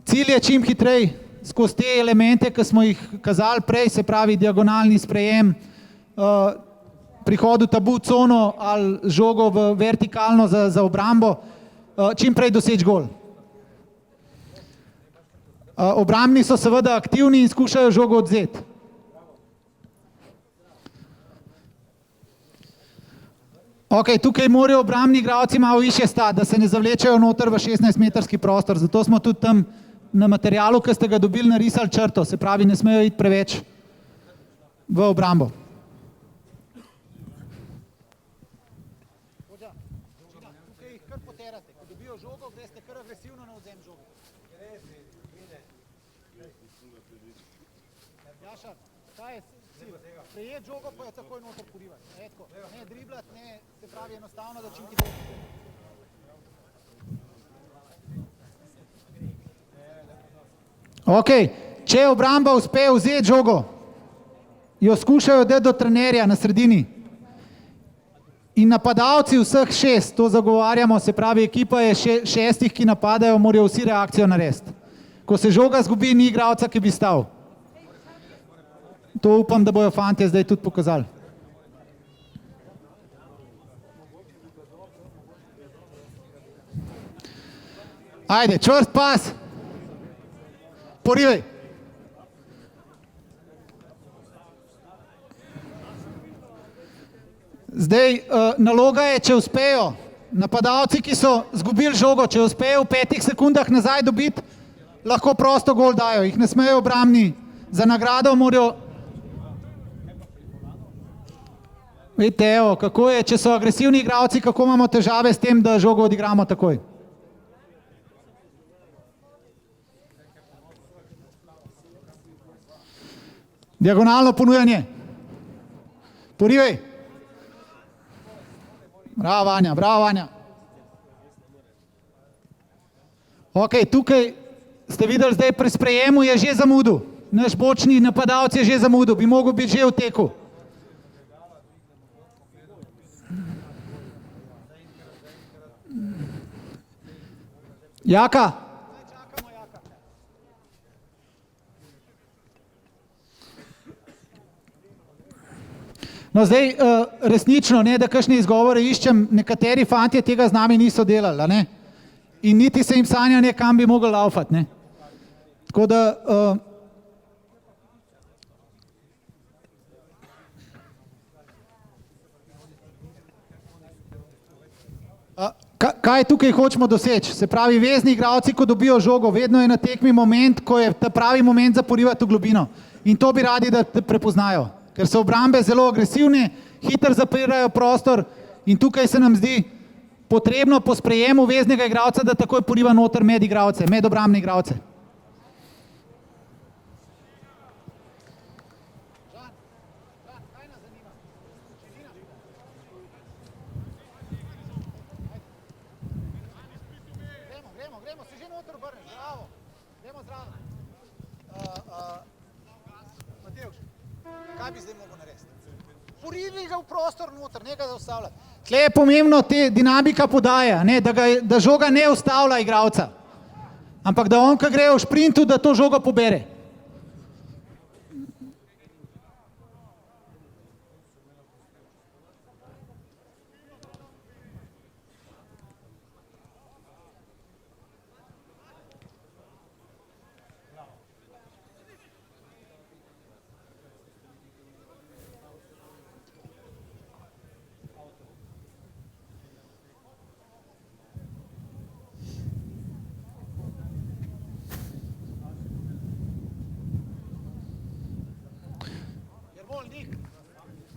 cilj je čim hitrej skozi te elemente, ki smo jih kazali prej, se pravi diagonalni sprejem, prihod v tabu cono ali žogo v vertikalno za obrambo, čim prej doseči gol. Obrambni so seveda aktivni in skušajo žogo odzeti. Ok, tukaj morajo obrambni igralci malo više stati, da se ne zavlečejo noter v 16-metrski prostor, zato smo tudi tam na materialu, ki ste ga dobili, narisali črto, se pravi, ne smejo iti preveč v obrambo. Tukaj jih kar poterate, ko dobijo žogo, greste kar agresivno na odzem žoge. Jaša, kaj je cilj? Prejet žogo, pa jo takoj noter porivati. Ne driblat, ne, se pravi enostavno, da čim ti bo. Ok, če obramba uspe vzeti žogo, jo skušajo dati do trenerja na sredini. In napadalci vseh 6, to zagovarjamo, se pravi, ekipa je 6, ki napadajo, morajo vsi reakcijo narediti. Ko se žoga zgubi, ni igralca, ki bi stal. To upam, da bojo fantje zdaj tudi pokazali. Ajde, čvrst pas. Porivaj. Zdaj, naloga je, če uspejo napadalci, ki so zgubili žogo, če uspejo v 5 sekundah nazaj dobiti, lahko prosto gol dajo, jih ne smejo obrambni. Za nagrado morajo... Vidite, evo, kako je, če so agresivni igralci, kako imamo težave s tem, da žogo odigramo takoj. Diagonalno ponujanje. Porivaj. Bravo, Vanja, bravo, Vanja. Ok, tukaj ste videli, zdaj pri sprejemu je že zamudil. Naš bočni napadalec je že zamudil, bi mogel biti že v teku. Jaka? No zdaj, resnično, ne, da kakšne izgovore iščem, nekateri fantje tega z nami niso delali, ne? In niti se jim sanja ne, kam bi mogli laufati, ne? Tako da... Kaj tukaj hočemo doseči? Se pravi, vezni igralci, ko dobijo žogo, vedno je na tekmi moment, ko je ta pravi moment za porivati v globino. In to bi radi, da te prepoznajo. Ker so obrambe zelo agresivne, hitro zapirajo prostor in tukaj se nam zdi potrebno po sprejemu veznega igralca, da takoj poriva noter med igralce, med obrambne igralce. Gremo, se že noter obrneš, bravo, gremo zraven. Matevž, kaj bi zdaj mogel narediti? Porivi ga v prostor noter, nekaj zaustavljati. Tle je pomembno dinamika podaja, ne, da žoga ne ustavlja igralca, ampak da on, ko gre v šprintu, da to žogo pobere.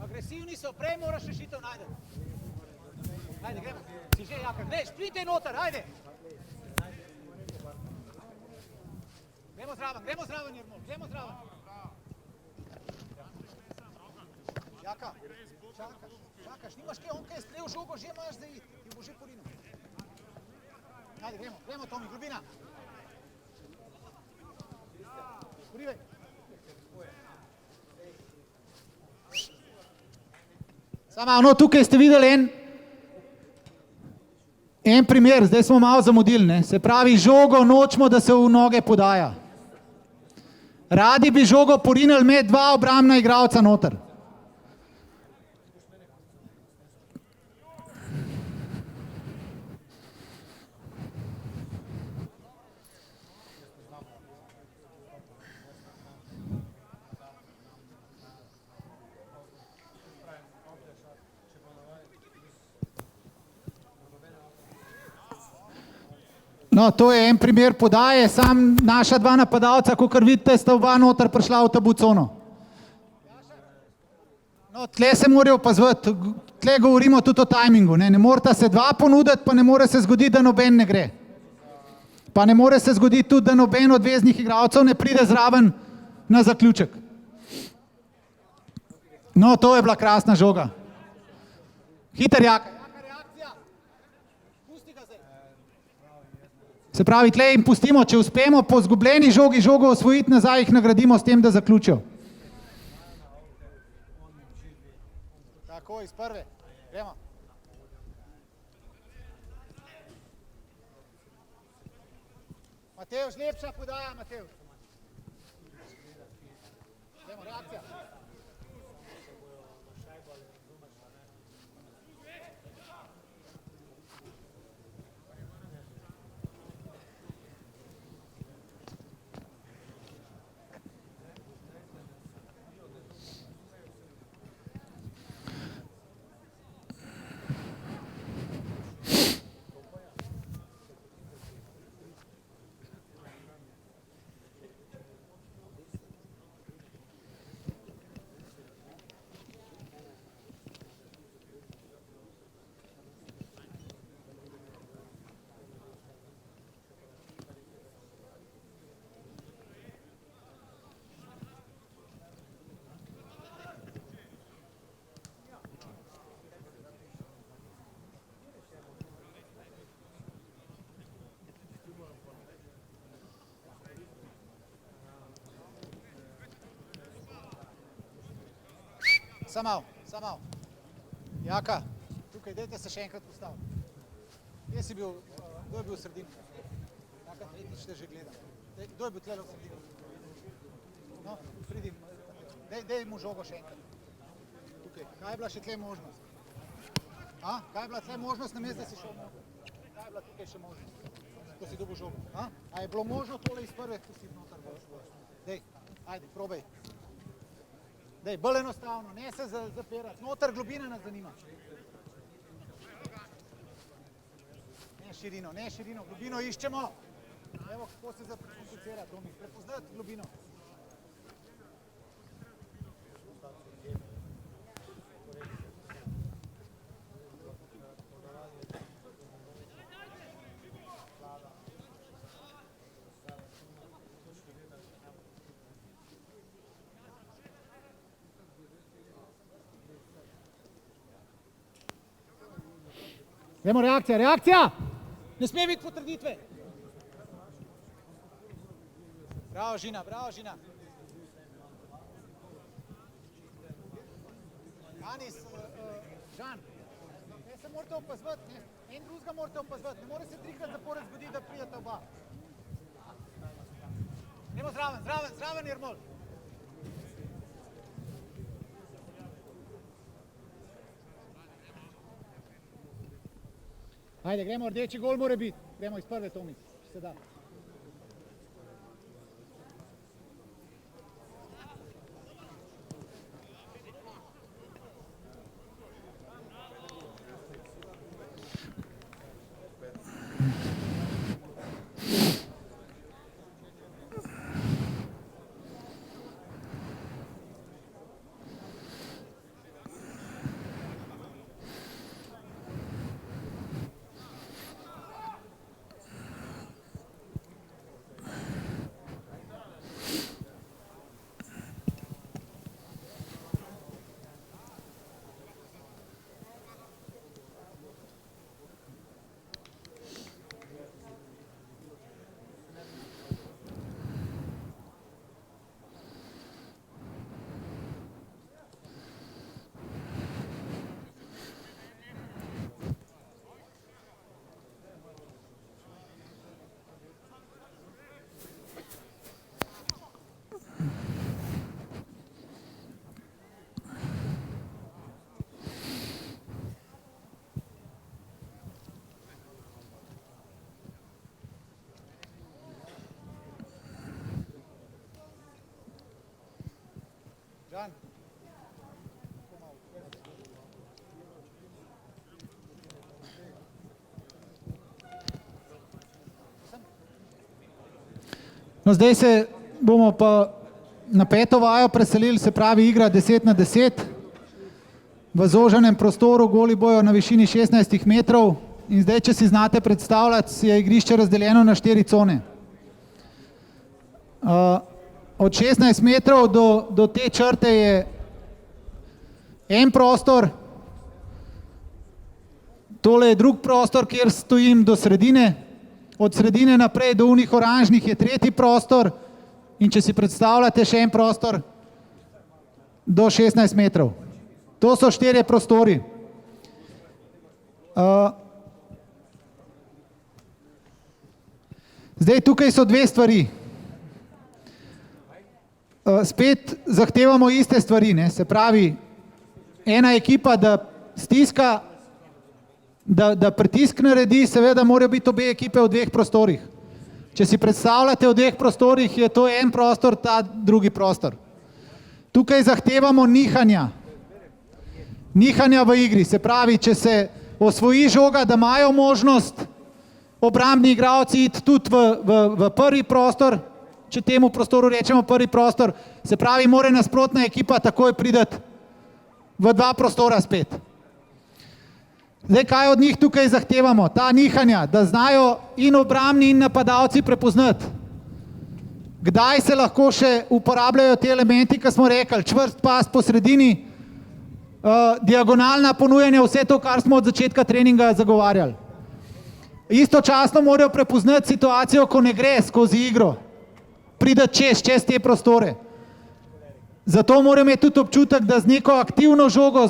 Agresivni so, prej moraš rešitev najti. Ajde, gremo. Si že jaka, greš, pridite noter, ajde. Gremo zraven, Jermol, gremo zraven. Jaka, čakaš, nimaš kaj, on kaj je sprejel žogo, že imaš za iti, ti bo že porinil. Ajde, gremo, Tomi, globina. Porivaj. Samo, no, tukaj ste videli en primer, zdaj smo malo zamudili, ne? Se pravi, žogo nočemo, da se v noge podaja. Radi bi žogo porinili med dva obrambna igralca noter. No, to je en primer podaje, sam naša dva napadalca, kakor vidite, sta oba noter prišla v tabu cono. No, tle se morajo opazovati, tle govorimo tudi o tajmingu, ne morata se dva ponuditi, pa ne more se zgoditi, da noben ne gre. Pa ne more se zgoditi tudi, da noben od veznih igralcev ne pride zraven na zaključek. No, to je bila krasna žoga. Hiter Jaka. Se pravi, tle jim pustimo, če uspemo po zgubljeni žogi žogo osvojiti nazaj, jih nagradimo s tem, da zaključijo. Tako, iz prve. Gremo. Matevž, lepša podaja, Matevž. Gremo, reakcija. Samo malo. Jaka, tukaj, dajte se še enkrat postaviti. Kje si bil, kdo je bil v sredini? Jaka, tretjič te že gledam. Kdo je bil tle v sredini? No, pridi, daj mu žogo še enkrat. Tukaj, kaj je bila še tle možnost? Kaj je bila tle možnost, namesto da si šel možnost? Kaj je bila tukaj še možnost? Ko si dobil žogo? A je bilo možno tole iz prve pustiti noter? Dej, ajde, probaj. Dej, bolj enostavno, ne se zapirati, noter globina nas zanima. Ne širino, globino iščemo. Evo, kako se zakomplicira, Tomi, prepoznati globino. Gremo, reakcija, reakcija! Ne sme biti potrditve. Bravo, Žina, bravo, Žina. Janis, Žan, ne se morate opazvati, en drugega morate opazvati, ne more se trikrat zapored zgoditi, da pridete oba. Gremo zraven, Jermol. Ajde, gremo, rdeči gol mora biti. Gremo iz prve, Tomi, če se da. Žan. No, zdaj se bomo pa na peto vajo preselili, se pravi igra 10-10. V zoženem prostoru goli bojo na višini 16 metrov in zdaj, če si znate predstavljati, je igrišče razdeljeno na 4 cone. Od 16 metrov do te črte je en prostor, tole je drug prostor, kjer stojim do sredine, od sredine naprej do unih oranžnih je tretji prostor in če si predstavljate še en prostor do 16 metrov. To so 4 prostori. Zdaj tukaj so 2 stvari. Spet zahtevamo iste stvari, ne? Se pravi, ena ekipa, da stiska, da pritisk naredi, seveda morajo biti obe ekipe v 2 prostorih. Če si predstavljate v 2 prostorih, je to en prostor, ta drugi prostor. Tukaj zahtevamo nihanja. Nihanja v igri, se pravi, če se osvoji žoga, da imajo možnost obrambni igralci iti tudi v prvi prostor, če temu prostoru rečemo prvi prostor, se pravi, mora nasprotna ekipa takoj priti v 2 prostora spet. Zdaj, kaj od njih tukaj zahtevamo? Ta nihanja, da znajo in obrambni in napadalci prepoznati. Kdaj se lahko še uporabljajo te elementi, ki smo rekli, čvrst pas po sredini, diagonalna ponujanja, vse to, kar smo od začetka treninga zagovarjali. Istočasno morajo prepoznati situacijo, ko ne gre skozi igro, prideti čez te prostore. Zato moram imeti tudi občutek, da z neko aktivno žogo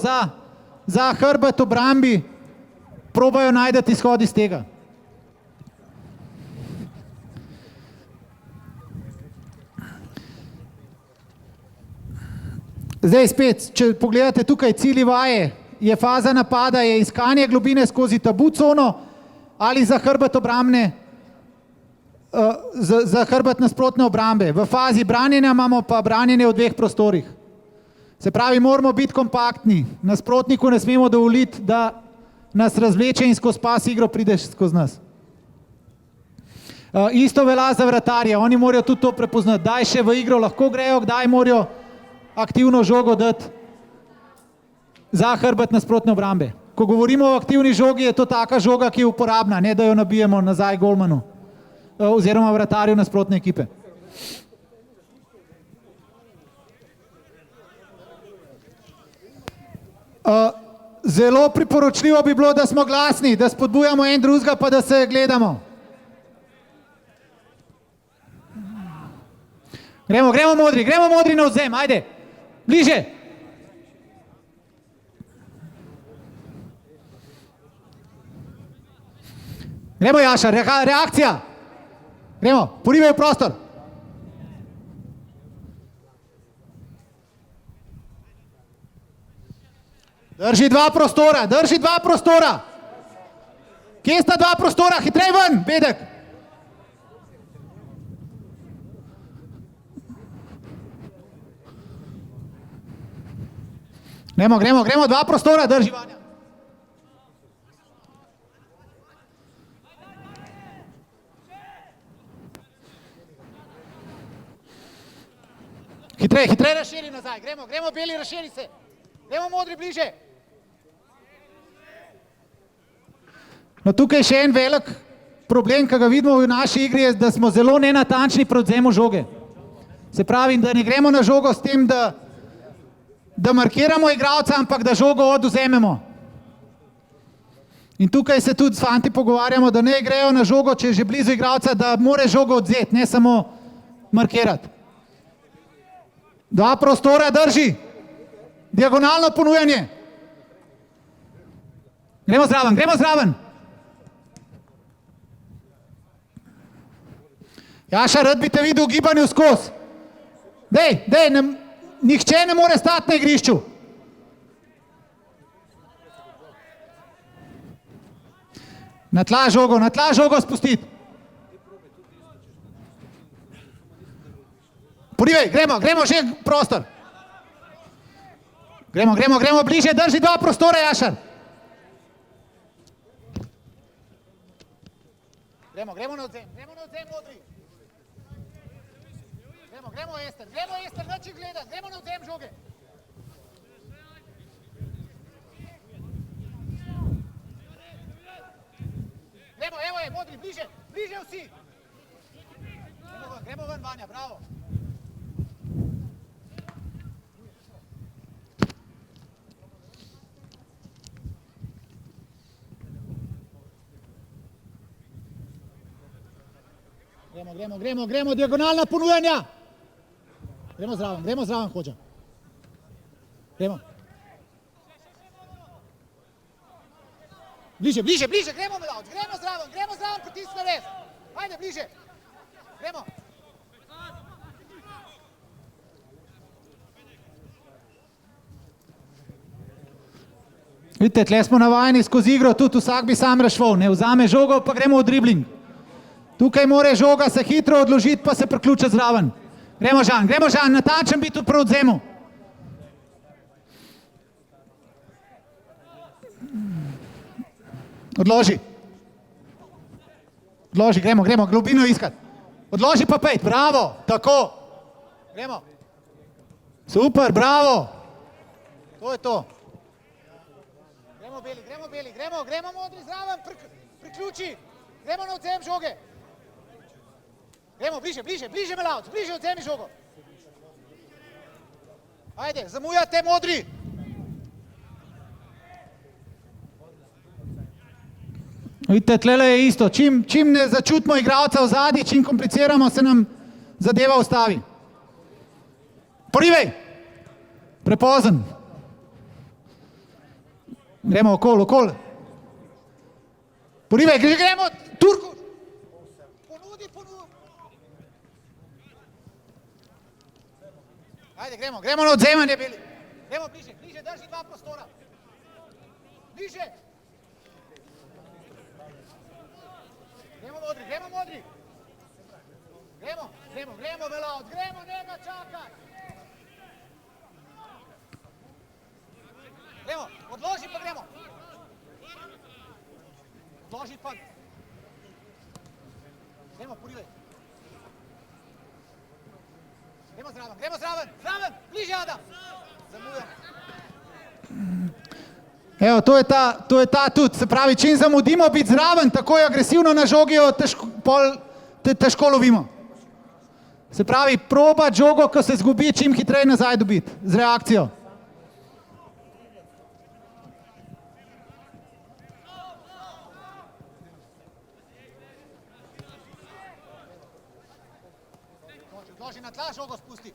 za hrbet obrambi probajo najdeti izhod iz tega. Zdaj spet, če pogledate tukaj cilji vaje, je faza napada, je iskanje globine skozi tabu cono ali za hrbet obrambne, za hrbet nasprotne obrambe. V fazi branjenja imamo pa branjenje v 2 prostorih. Se pravi, moramo biti kompaktni, nasprotniku ne smemo dovoliti, da nas razvleče in skozi pas igro prideš skozi nas. Isto velja za vratarje, oni morajo tudi to prepoznati, kdaj še v igro lahko grejo, kdaj morajo aktivno žogo dati za hrbet nasprotne obrambe. Ko govorimo o aktivni žogi, je to taka žoga, ki je uporabna, ne da jo nabijemo nazaj golmanu oziroma vratarju nasprotne ekipe. zelo priporočljivo bi bilo, da smo glasni, da spodbujamo en drugega, pa da se gledamo. Gremo modri na vzem, ajde, bliže. Gremo Jaša, reakcija. Gremo, porivaj v prostor. Drži dva prostora. Kje sta dva prostora? Hitrej ven, Bedek. Gremo, dva prostora, drži Vanja. Hitrej razširi nazaj, gremo beli, razširi se. Gremo modri bliže. No tukaj še en velik problem, ki ga vidimo v naši igri, je, da smo zelo nenatančni pri odvzemu žoge. Se pravi, da ne gremo na žogo s tem, da markiramo igralca, ampak da žogo odvzememo. In tukaj se tudi s fanti pogovarjamo, da ne grejo na žogo, če je že blizu igralca, da more žogo odzeti, ne samo markirati. Dva prostora, drži. Diagonalno ponujanje. Gremo zraven. Jaša, rad bi te videl v gibanju skozi. Dej, nihče ne more stati na igrišču. Na tla žogo spustiti. Porivaj, gremo že prostor. Gremo bliže, drži dva prostora, Jašar. Gremo na odzem, modri. Gremo Ester, noči gledati, gremo na odzem žoge. Evo je, modri, bliže vsi. Gremo ven, Vanja, bravo. Gremo, diagonalna ponujanja. Gremo zraven, Hođa. Gremo. Bliže, gremo zraven, pritisni res. Ajde, bliže. Gremo. Vidite, tle smo navajeni skozi igro, tudi vsak bi sam rešval, ne vzame žogo, pa gremo v dribling. Tukaj more žoga se hitro odložiti, pa se priključiti zraven. Gremo Žan, natančen biti pri odzemu. Odloži, gremo, globino iskati. Odloži pa pejt, bravo, tako. Gremo. Super, bravo. To je to. Gremo beli, gremo modri zraven, priključi. Gremo na odzem žoge. Gremo, bliže Melavc, bliže odzemi žogo. Ajde, zamujate modri. Vidite, tlele je isto, čim ne začutimo igralca v zadnji, čim kompliciramo, se nam zadeva ustavi. Porivaj, prepozen. Gremo okol. Porivaj, gremo, Turku. Ponudi. Ajde, gremo na odzemanje, beli. Gremo bliže, drži dva prostora. Bliže. Gremo modri. Gremo Melavc, gremo, njega čakaj. Gremo, odloži pa gremo. Gremo, porivaj. Gremo zraven, bliže Adam. Zamujam. Evo, to je ta tudi, se pravi, čim zamudimo biti zraven, tako je agresivno na žogi, težko lovimo. Se pravi, proba žogo, ko se zgubi, čim hitreje nazaj dobiti, z reakcijo. Loži na tla žogo spusti.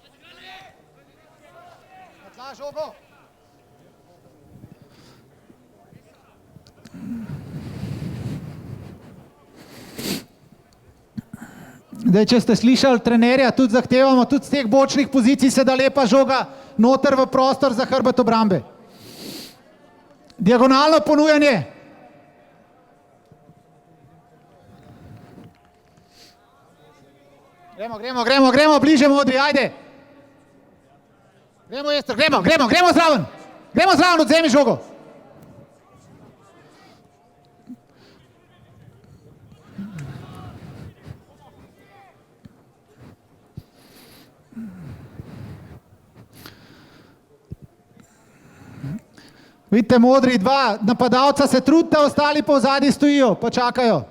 Na tla žogo. Zdaj, če ste slišali trenerja, tudi zahtevamo, tudi z teh bočnih pozicij se da lepa žoga noter v prostor za hrbet obrambe. Diagonalno ponujanje. Gremo, bliže Modri, ajde. Gremo, Ester, gremo zraven. Gremo zraven, odzemi žogo. Vidite, Modri, dva napadalca se trudite, ostali pa v zadnji stojijo, pa čakajo.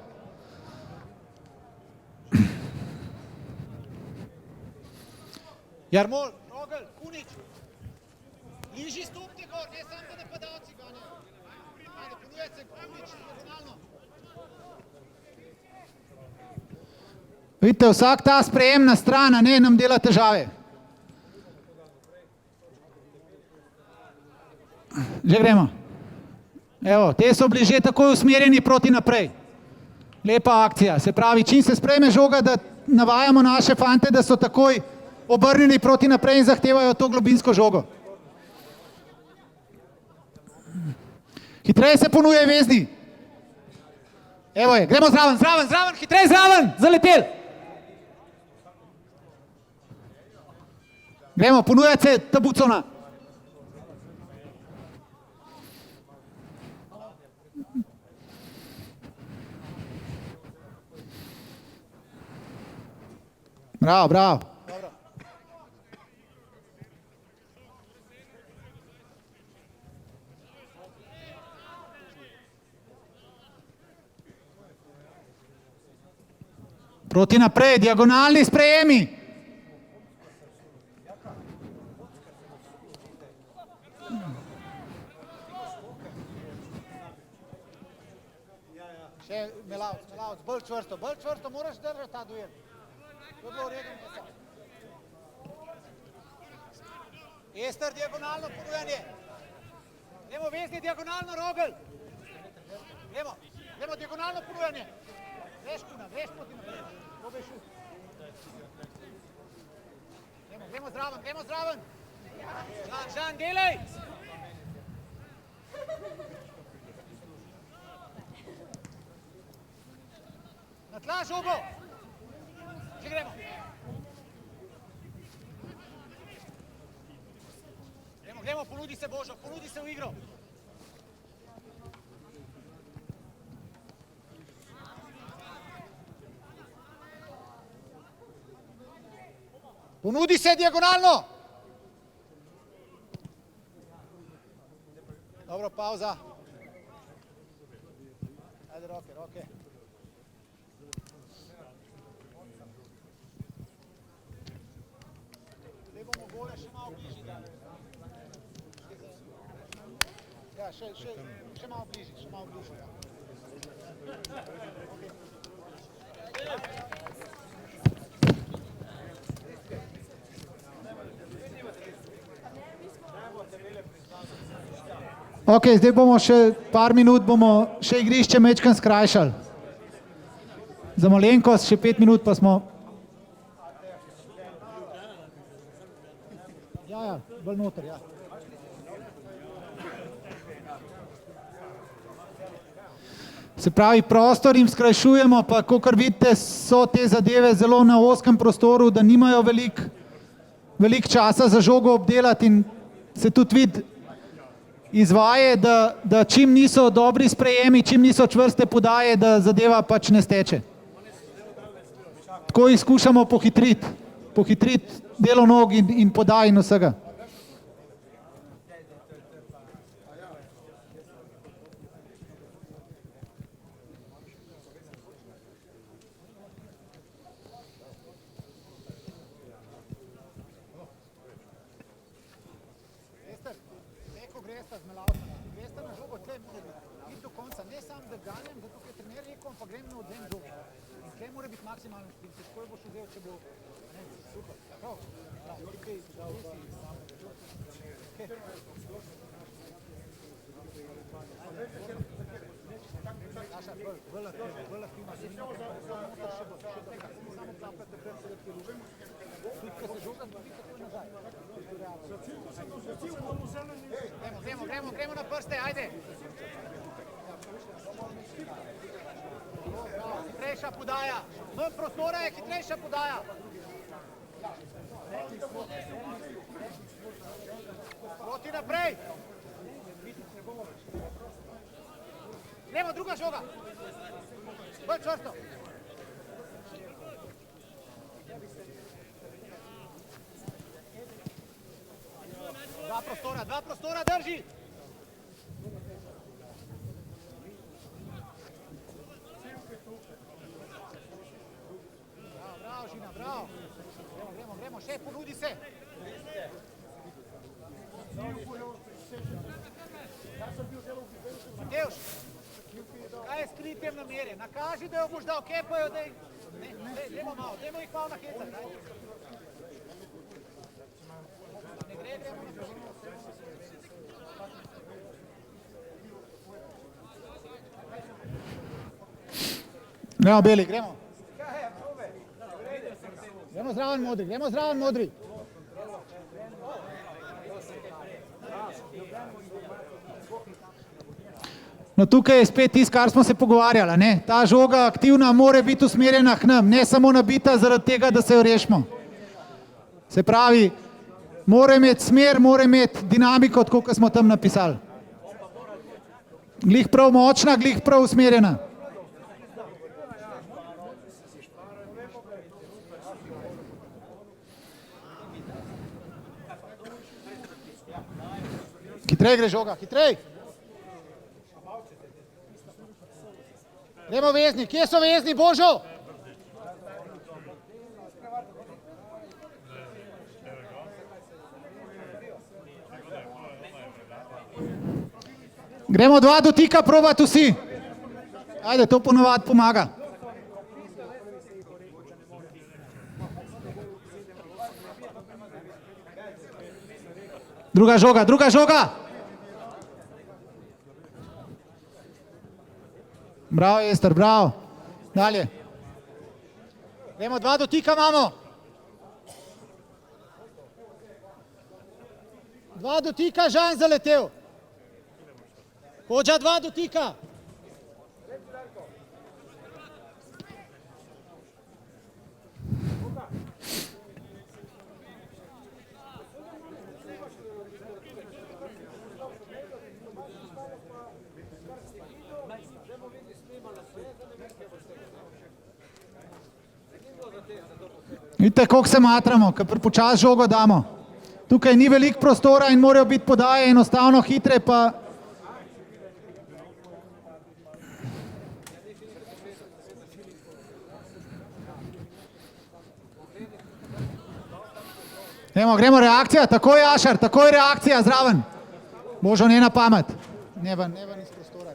Jarmol, Rogel, Kunič, bliži stopite gor, ne samo da napadalci ganjajo. Ajde, ponuje se Kunič, diagonalno. Vidite, vsak ta sprejemna stran, ne, nam dela težave. Že gremo. Evo, te so bili že takoj usmerjeni proti naprej. Lepa akcija, se pravi, čim se sprejme žoga, da navajamo naše fante, da so takoj obrnjeni proti naprej in zahtevajo to globinsko žogo. Hitreje se ponuje vezni. Evo je, gremo zraven, hitreje zraven, zaletel. Gremo, ponujati se Tabucona. Bravo. Proti naprej, diagonalni sprejemi. Še Melavc, bolj čvrsto, moraš držati ta duel. To je bilo v redu. Ester, diagonalno ponujanje. Gremo vezni, diagonalno, Rogel. Gremo diagonalno ponujanje. Veš poti naprej. To bi šel. Gremo zraven. Žan, delaj. Na tla žogo. Že gremo. Gremo, ponudi se Božo, ponudi se v igro. Ponudi se diagonalno. Dobro, pauza. Ajde, roke. Zdaj bomo gole še malo bližji. Ja, še malo bližji. Ok, zdaj bomo še par minut, bomo še igrišče mečkan skrajšali. Za malenkost, še 5 minut pa smo. Ja, bolj noter, ja. Se pravi, prostor jim skrajšujemo, pa kakor vidite, so te zadeve zelo na ozkem prostoru, da nimajo veliko časa za žogo obdelati in se tudi vidi, izvaje, da čim niso dobri sprejemi, čim niso čvrste podaje, da zadeva pač ne steče. Tako jih skušamo pohitriti delo nog in podaj in vsega. Gremo na prste, ajde. Hitrejša podaja. Manj prostora je, hitrejša podaja. Proti naprej. Gremo, druga žoga. Bolj čvrsto. Dva prostora, drži. Bravo, Žina, bravo. Gremo, še ponudi se. Matevš, kaj je s kritjem namere? Nakaži, da jo boš dal, kepajo, da dajmo jih malo nahecati. Ne gre, gremo naprej. Gremo, Beli, gremo. Gremo zraven modri. No, tukaj je spet tisto, kar smo se pogovarjali, ne? Ta žoga aktivna mora biti usmerjena k nam, ne samo nabita zaradi tega, da se jo rešimo. Se pravi, mora imeti smer, mora imeti dinamiko, tako kot smo tam napisali. Glih prav močna, glih prav usmerjena. Hitrej gre žoga, hitrej. Gremo vezni, kje so vezni, Božo? Gremo dva dotika probati vsi. Ajde, to ponovadi pomaga. Druga žoga. Bravo, Ester, bravo. Dalje. Gremo, dva dotika imamo. Dva dotika, Žan zaletel. Hođa, dva dotika. Vidite, koliko se matramo, ko prepočas žogo damo. Tukaj ni veliko prostora in morajo biti podaje enostavno hitre, pa gremo reakcija, takoj Ašar, takoj reakcija zraven. Božo, ne na pamet. Ne ven iz prostora.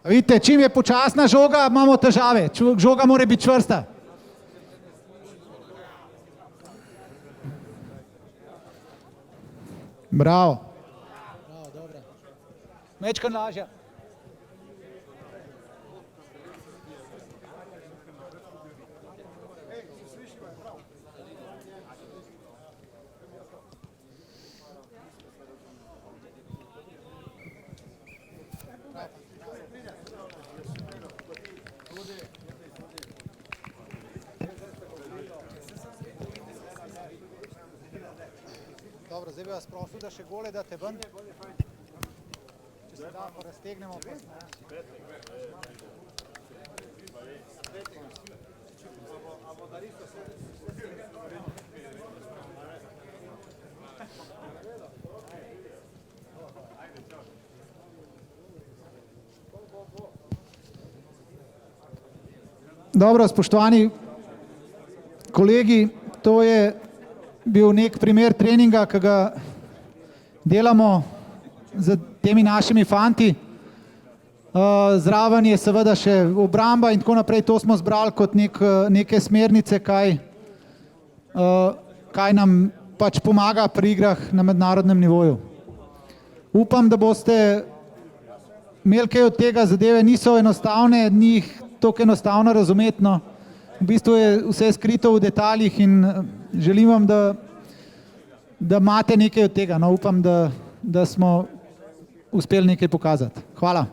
Vidite, čim je počasna žoga, imamo težave. Žoga mora biti čvrsta. Bravo. Mečkan lažja. Dobro, zdaj bi vas prosil, da še gole date ven. Če se da, pa raztegnemo. Dobro, spoštovani kolegi, to je bil nek primer treninga, ki ga delamo z temi našimi fanti. Zraven je seveda še obramba in tako naprej, to smo zbrali kot neke smernice, kaj nam pač pomaga pri igrah na mednarodnem nivoju. Upam, da boste imeli kaj od tega, zadeve niso enostavne, ni jih toliko enostavno razumeti, no. V bistvu je vse skrito v detaljih in želim vam, da imate nekaj od tega, no. Upam, da smo uspeli nekaj pokazati. Hvala.